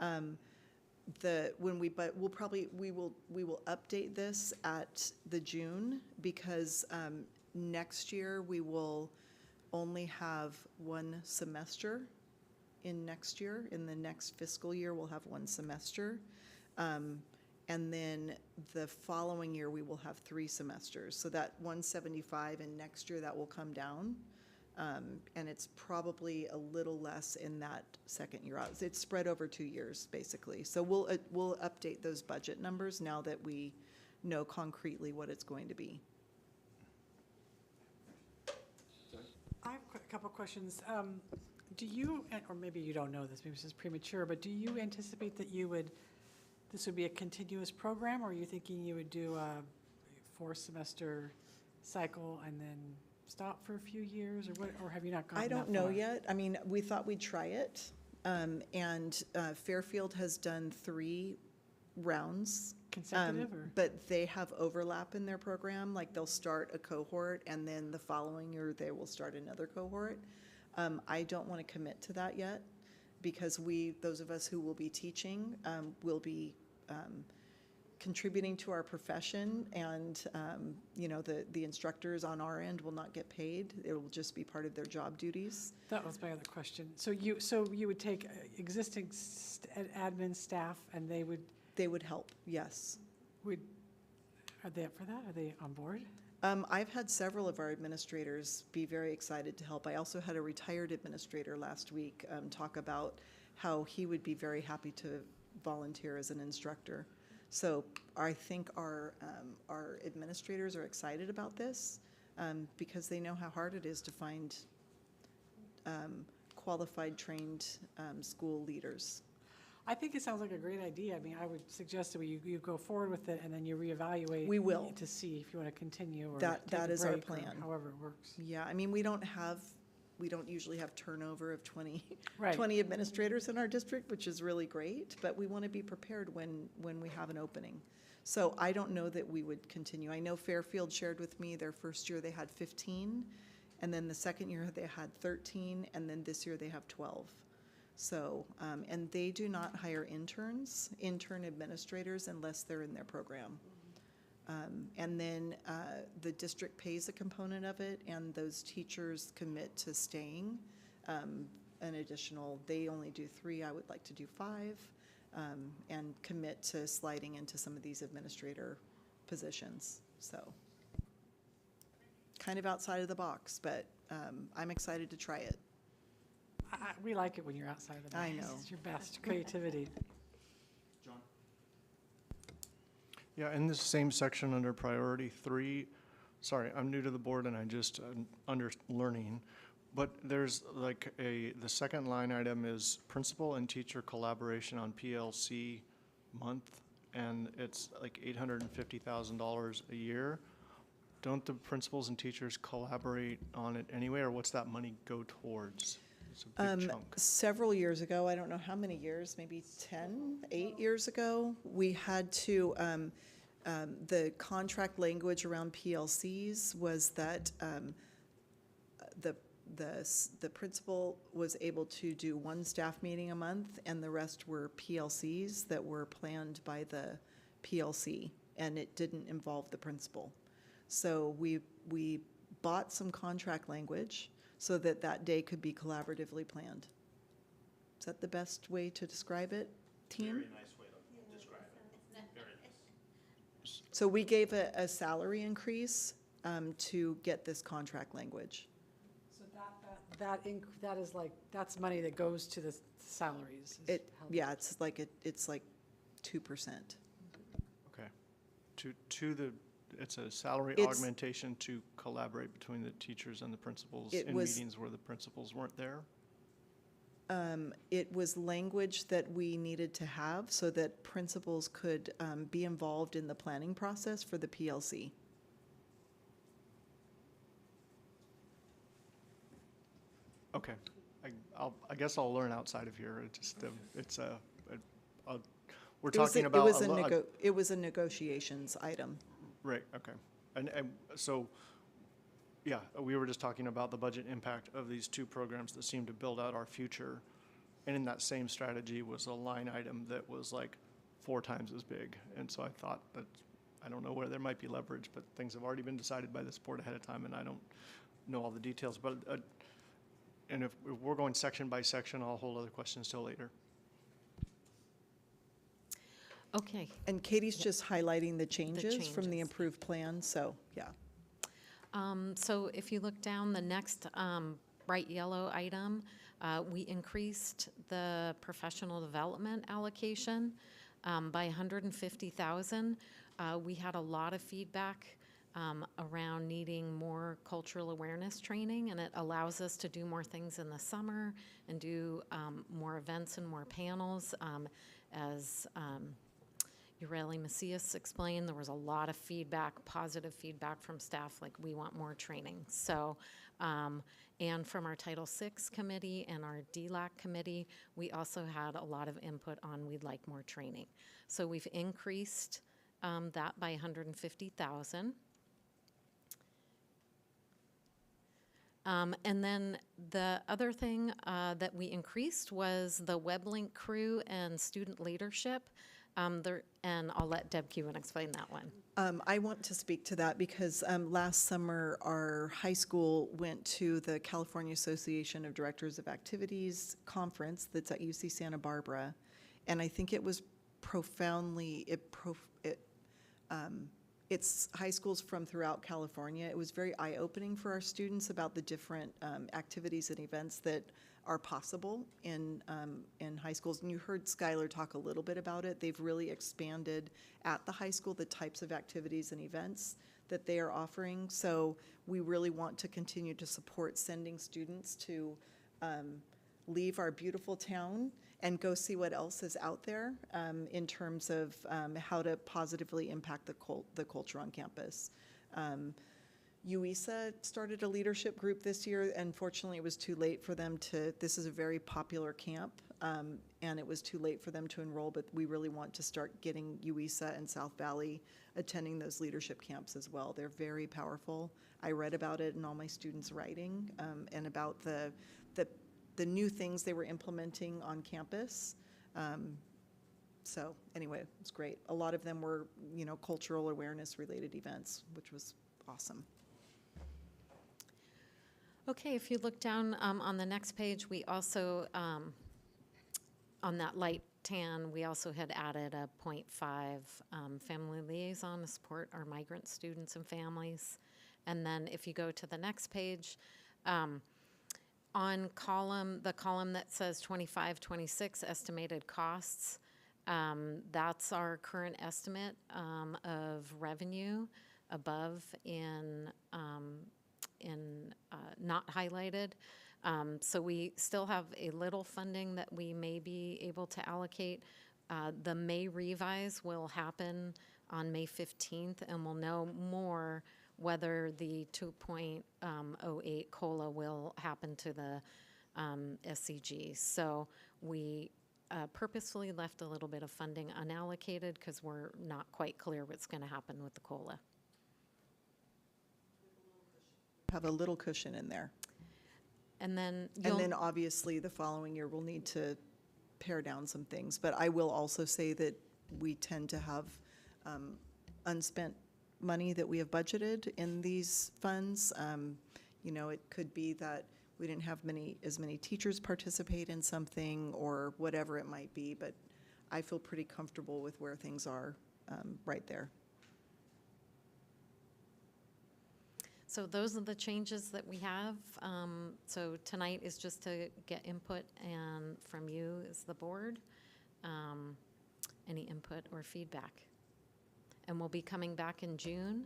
Speaker 3: We will update this at the June, because next year we will only have one semester. In next year, in the next fiscal year, we'll have one semester. And then the following year, we will have 3 semesters. So that 175, and next year that will come down. And it's probably a little less in that second year out. It's spread over 2 years, basically. So we'll update those budget numbers now that we know concretely what it's going to be.
Speaker 4: I have a couple questions. Do you, or maybe you don't know this, maybe this is premature, but do you anticipate that this would be a continuous program, or are you thinking you would do a 4-semester cycle and then stop for a few years, or what, or have you not gone that far?
Speaker 3: I don't know yet. I mean, we thought we'd try it. And Fairfield has done 3 rounds.
Speaker 4: Consecutive, or?
Speaker 3: But they have overlap in their program. Like, they'll start a cohort, and then the following year they will start another cohort. I don't want to commit to that yet, because those of us who will be teaching, will be contributing to our profession, and you know, the instructors on our end will not get paid. It will just be part of their job duties.
Speaker 4: That was my other question. So you would take existing admin staff, and they would
Speaker 3: help, yes.
Speaker 4: Are they up for that? Are they on board?
Speaker 3: I've had several of our administrators be very excited to help. I also had a retired administrator last week talk about how he would be very happy to volunteer as an instructor. So I think our administrators are excited about this because they know how hard it is to find qualified, trained school leaders.
Speaker 4: I think it sounds like a great idea. I mean, I would suggest that you go forward with it, and then you reevaluate.
Speaker 3: We will.
Speaker 4: To see if you want to continue or
Speaker 3: that
Speaker 4: take a
Speaker 3: is our
Speaker 4: break, or
Speaker 3: plan.
Speaker 4: however it works.
Speaker 3: Yeah, I mean, we don't usually have turnover of 20
Speaker 4: Right.
Speaker 3: 20 administrators in our district, which is really great, but we want to be prepared when we have an opening. So I don't know that we would continue. I know Fairfield shared with me their first year they had 15, and then the second year they had 13, and then this year they have 12. So, and they do not hire intern administrators, unless they're in their program. And then the district pays a component of it, and those teachers commit to staying an additional, they only do 3, I would like to do 5, and commit to sliding into some of these administrator positions. So kind of outside of the box, but I'm excited to try it.
Speaker 4: We like it when you're outside of the box.
Speaker 3: I know.
Speaker 4: It's your best creativity.
Speaker 8: Yeah, in this same section under priority 3, sorry, I'm new to the board and I just under learning, but there's like the second line item is principal and teacher collaboration on PLC month, and it's like $850,000 a year. Don't the principals and teachers collaborate on it anyway, or what's that money go towards? It's a big chunk.
Speaker 3: Several years ago, I don't know how many years, maybe 8 years ago, we had to, the contract language around PLCs was that the principal was able to do one staff meeting a month, and the rest were PLCs that were planned by the PLC, and it didn't involve the principal. So we bought some contract language so that that day could be collaboratively planned. Is that the best way to describe it, team?
Speaker 17: Very nice way to describe it. Very nice.
Speaker 3: So we gave a salary increase to get this contract language.
Speaker 4: So that is like, that's money that goes to the salaries. is how that-
Speaker 3: Yeah, it's like 2%.
Speaker 8: Okay. It's a salary
Speaker 3: It's-
Speaker 8: augmentation to collaborate between the teachers and the principals
Speaker 3: It
Speaker 8: in
Speaker 3: was-
Speaker 8: meetings where the principals weren't there?
Speaker 3: It was language that we needed to have so that principals could be involved in the planning process for the PLC.
Speaker 8: Okay. I guess I'll learn outside of here. It just, we're talking about.
Speaker 3: It was a negotiations item.
Speaker 8: Right, okay. And so, yeah, we were just talking about the budget impact of these two programs that seem to build out our future. And in that same strategy was a line item that was like 4 times as big. And so I thought that, I don't know where there might be leverage, but things have already been decided by this board ahead of time, and I don't know all the details. But, and if we're going section by section, I'll hold other questions till later.
Speaker 19: Okay.
Speaker 3: And Katie's just highlighting the changes from the
Speaker 19: changes.
Speaker 3: improved plan, so, yeah.
Speaker 19: So if you look down the next bright yellow item, we increased the professional development allocation by 150,000. We had a lot of feedback around needing more cultural awareness training, and it allows us to do more things in the summer and do more events and more panels. As Ureli Macias explained, there was a lot of feedback, positive feedback from staff, like we want more training. So, and from our Title VI committee and our DLAC committee, we also had a lot of input on we'd like more training. So we've increased that by 150,000. And then the other thing that we increased was the WebLink crew and student leadership. And I'll let Deb Kewen explain that one.
Speaker 3: I want to speak to that because last summer, our high school went to the California Association of Directors of Activities conference that's at UC Santa Barbara. And I think it was profoundly, it's high schools from throughout California. It was very eye-opening for our students about the different activities and events that are possible in high schools. And you heard Skylar talk a little bit about it. They've really expanded at the high school the types of activities and events that they are offering. So we really want to continue to support sending students to leave our beautiful town and go see what else is out there in terms of how to positively impact the culture on campus. UISA started a leadership group this year. Unfortunately, it was too late for them to, this is a very popular camp, and it was too late for them to enroll, but we really want to start getting UISA and South Valley attending those leadership camps as well. They're very powerful. I read about it in all my students' writing and about the new things they were implementing on campus. So anyway, it's great. A lot of them were, cultural awareness related events, which was awesome.
Speaker 19: Okay, if you look down on the next page, we also, on that light tan, we also had added a 0.5 family liaison to support our migrant students and families. And then if you go to the next page, on the column that says 25-26 estimated costs, that's our current estimate of revenue above in not highlighted. So we still have a little funding that we may be able to allocate. The May revise will happen on May 15th, and we'll know more whether the 2.08 COLA will happen to the SCG. So we purposefully left a little bit of funding unallocated because we're not quite clear what's going to happen with the COLA.
Speaker 3: Have a little cushion in there.
Speaker 19: And then
Speaker 3: Obviously the following year we'll need to pare down some things. But I will also say that we tend to have unspent money that we have budgeted in these funds. You know, it could be that we didn't have as many teachers participate in something or whatever it might be, but I feel pretty comfortable with where things are right there.
Speaker 19: So those are the changes that we have. So tonight is just to get input and from you as the board, any input or feedback. And we'll be coming back in June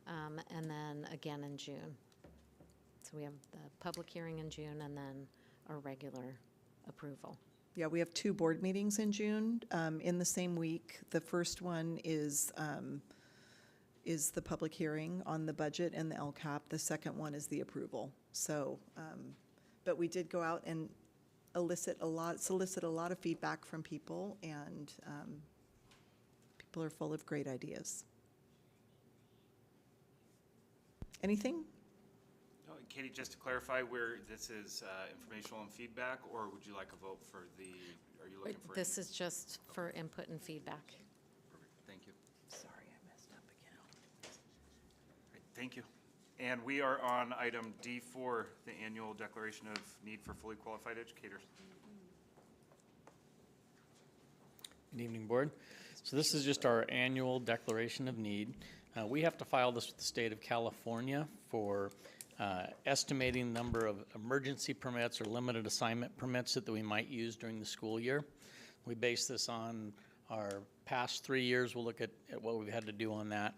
Speaker 19: and then again in June. So we have the public hearing in June and then our regular approval.
Speaker 3: Yeah, we have 2 board meetings in June in the same week. The first one is the public hearing on the budget and the LCAP. The second one is the approval. So, but we did go out and solicit a lot of feedback from people, and people are full of great ideas. Anything?
Speaker 1: No, Katie, just to clarify, where this is informational and feedback, or would you like a vote for the, are you looking for?
Speaker 19: This is just for input and feedback.
Speaker 1: Perfect, thank you.
Speaker 3: Sorry, I messed up again.
Speaker 1: Great, thank you. And we are on item D4, the annual declaration of need for fully qualified educators.
Speaker 20: Good evening, Board. So this is just our annual declaration of need. We have to file this with the state of California for estimating the number of emergency permits or limited assignment permits that we might use during the school year. We base this on our past 3 years. We'll look at what we've had to do on that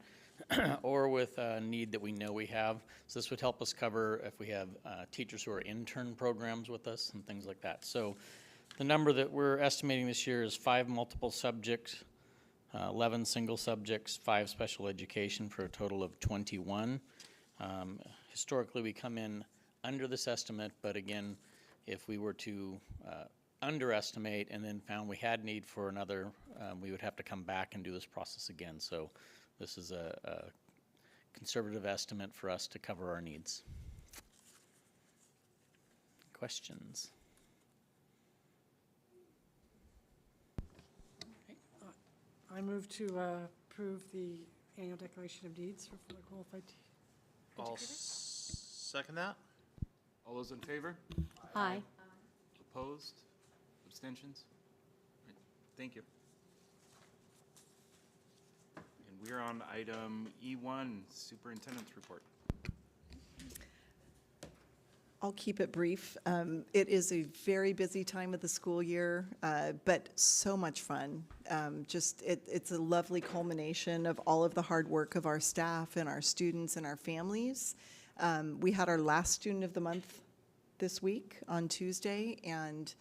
Speaker 20: or with a need that we know we have. So this would help us cover if we have teachers who are intern programs with us and things like that. So the number that we're estimating this year is 5 multiple subjects, 11 single subjects, 5 special education for a total of 21. Historically, we come in under this estimate, but again, if we were to underestimate and then found we had need for another, we would have to come back and do this process again. So this is a conservative estimate for us to cover our needs. Questions?
Speaker 4: I move to approve the annual declaration of needs for fully qualified
Speaker 17: I'll
Speaker 4: educators.
Speaker 17: second that.
Speaker 1: All those in favor?
Speaker 18: Aye.
Speaker 1: Opposed? Abstentions? Right, thank you. And we're on item E1, Superintendent's Report.
Speaker 3: I'll keep it brief. It is a very busy time of the school year, but so much fun. It's a lovely culmination of all of the hard work of our staff and our students and our families. We had our last Student of the Month this week on Tuesday, and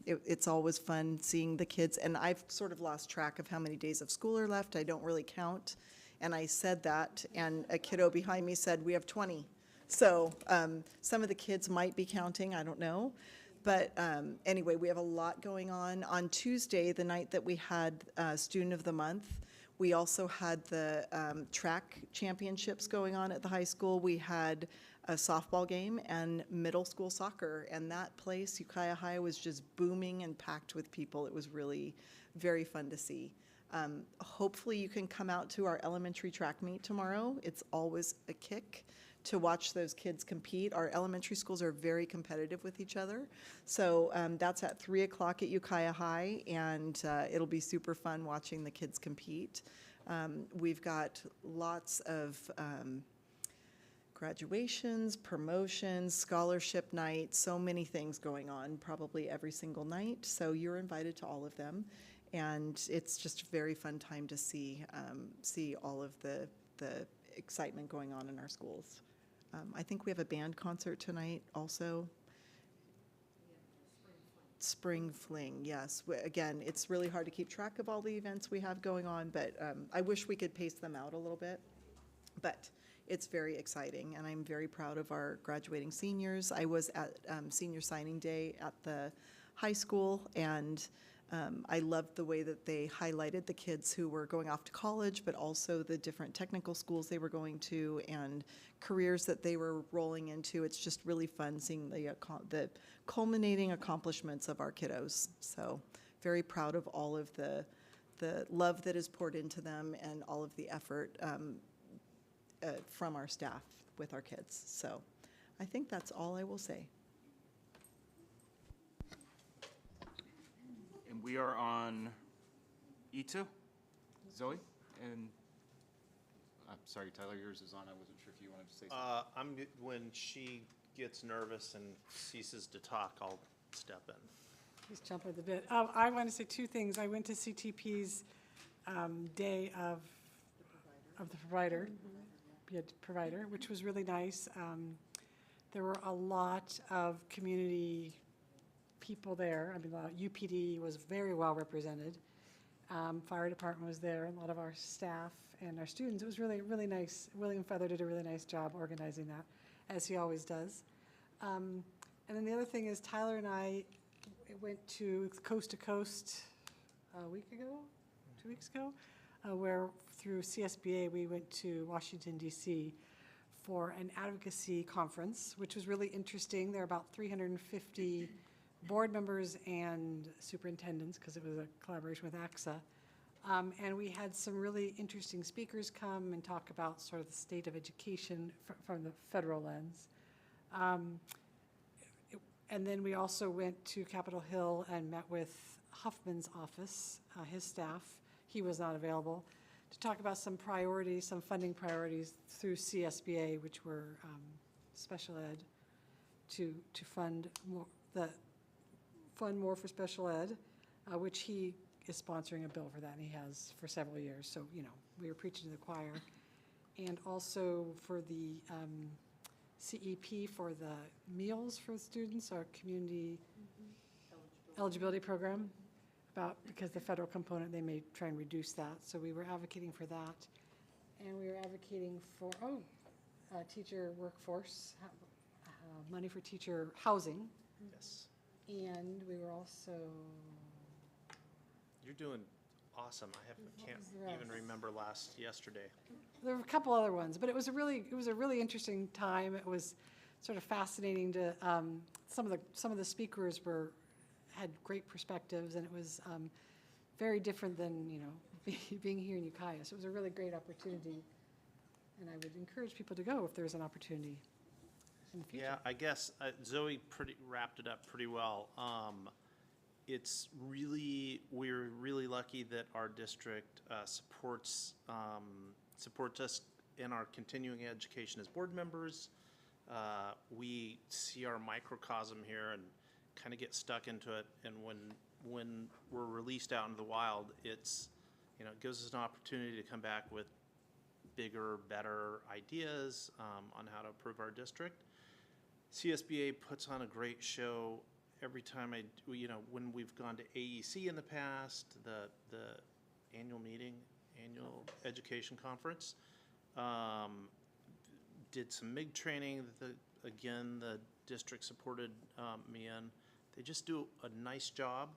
Speaker 3: it's always fun seeing the kids. And I've sort of lost track of how many days of school are left. I don't really count. And I said that, and a kiddo behind me said, "We have 20." So some of the kids might be counting, I don't know. But anyway, we have a lot going on. On Tuesday, the night that we had Student of the Month, we also had the track championships going on at the high school. We had a softball game and middle school soccer. And that place, Ukiah High, was just booming and packed with people. It was really very fun to see. Hopefully you can come out to our elementary track meet tomorrow. It's always a kick to watch those kids compete. Our elementary schools are very competitive with each other. So that's at 3 o'clock at Ukiah High, and it'll be super fun watching the kids compete. We've got lots of graduations, promotions, scholarship nights, so many things going on probably every single night. So you're invited to all of them. And it's just a very fun time to see all of the excitement going on in our schools. I think we have a band concert tonight also. Spring Fling, yes. Again, it's really hard to keep track of all the events we have going on, but I wish we could pace them out a little bit. But it's very exciting, and I'm very proud of our graduating seniors. I was at senior signing day at the high school, and I loved the way that they highlighted the kids who were going off to college, but also the different technical schools they were going to and careers that they were rolling into. It's just really fun seeing the culminating accomplishments of our kiddos. So very proud of all of the love that is poured into them and all of the effort from our staff with our kids. So I think that's all I will say.
Speaker 16: And we are on E2. Zoe? And I'm sorry, Tyler, yours is on. I wasn't sure if you wanted to say something.
Speaker 17: When she gets nervous and ceases to talk, I'll step in.
Speaker 4: He's jumping the bit. I want to say two things. I went to CTP's day of the provider, be a provider, which was really nice. There were a lot of community people there. I mean, UPD was very well represented. Fire department was there, a lot of our staff and our students. It was really, really nice. William Feather did a really nice job organizing that, as he always does. And then the other thing is Tyler and I went to Coast a week ago, 2 weeks ago, where through CSBA we went to Washington, D.C. for an advocacy conference, which was really interesting. There are about 350 board members and superintendents, because it was a collaboration with AXA. And we had some really interesting speakers come and talk about sort of the state of education from the federal lens. And then we also went to Capitol Hill and met with Huffman's office, his staff. He was not available, to talk about some priorities, some funding priorities through CSBA, which were special ed, to fund more for special ed, which he is sponsoring a bill for that, and he has for several years. So, you know, we were preaching to the choir. And also for the CEP, for the meals for students, our community eligibility program, because the federal component, they may try and reduce that. So we were advocating for that. And we were advocating for, teacher workforce, money for teacher housing.
Speaker 17: Yes.
Speaker 4: And we were also,
Speaker 17: You're doing awesome. Can't even remember yesterday.
Speaker 4: there were a couple other ones, but it was a really interesting time. It was sort of fascinating to, some of the speakers had great perspectives, and it was very different than, you know, being here in Ukiah. So it was a really great opportunity, and I would encourage people to go if there's an opportunity in the future.
Speaker 17: Yeah, I guess Zoe wrapped it up pretty well. We're really lucky that our district supports us in our continuing education as board members. We see our microcosm here and kind of get stuck into it. And when we're released out into the wild, it gives us an opportunity to come back with bigger, better ideas on how to improve our district. CSBA puts on a great show every time when we've gone to AEC in the past, the annual education conference, did some MIG training that the district supported me in. They just do a nice job.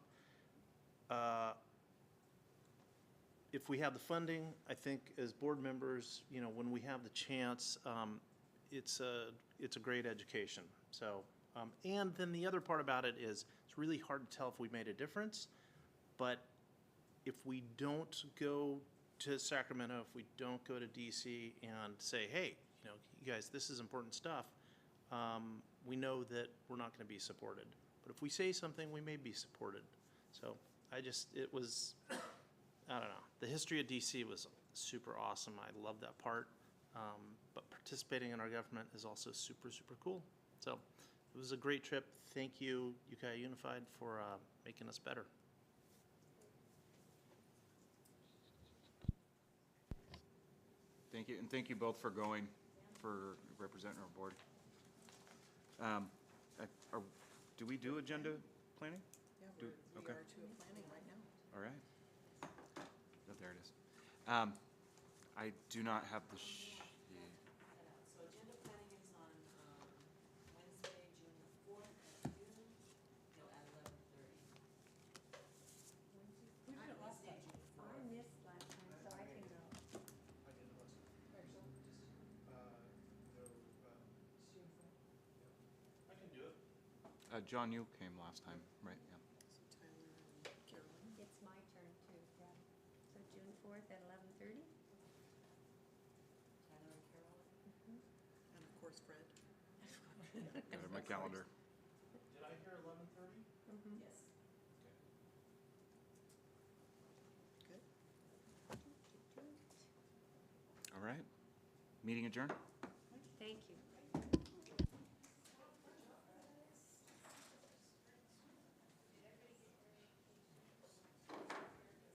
Speaker 17: If we have the funding, I think as board members, when we have the chance, it's a great education. So, and then the other part about it is it's really hard to tell if we made a difference, but if we don't go to Sacramento, if we don't go to DC and say, hey, you guys, this is important stuff, we know that we're not going to be supported. But if we say something, we may be supported. So I don't know. The history of DC was super awesome. I love that part. But participating in our government is also super, super cool. So it was a great trip. Thank you, Ukiah Unified, for making us better.
Speaker 16: Thank you, and thank you both for going, for representing our board. Do we do agenda planning?
Speaker 3: Yeah, we are to planning right now.
Speaker 16: All right. Oh, there it is. I do not have the sheet. John, you came last time, right? Yeah.
Speaker 5: It's my turn too, yeah. So June 4th at 11:30?
Speaker 3: And of course, Fred.
Speaker 16: Got it in my calendar.
Speaker 17: Did I hear 11:30?
Speaker 3: Yes. Good.
Speaker 16: All right. Meeting adjourned.
Speaker 5: Thank you.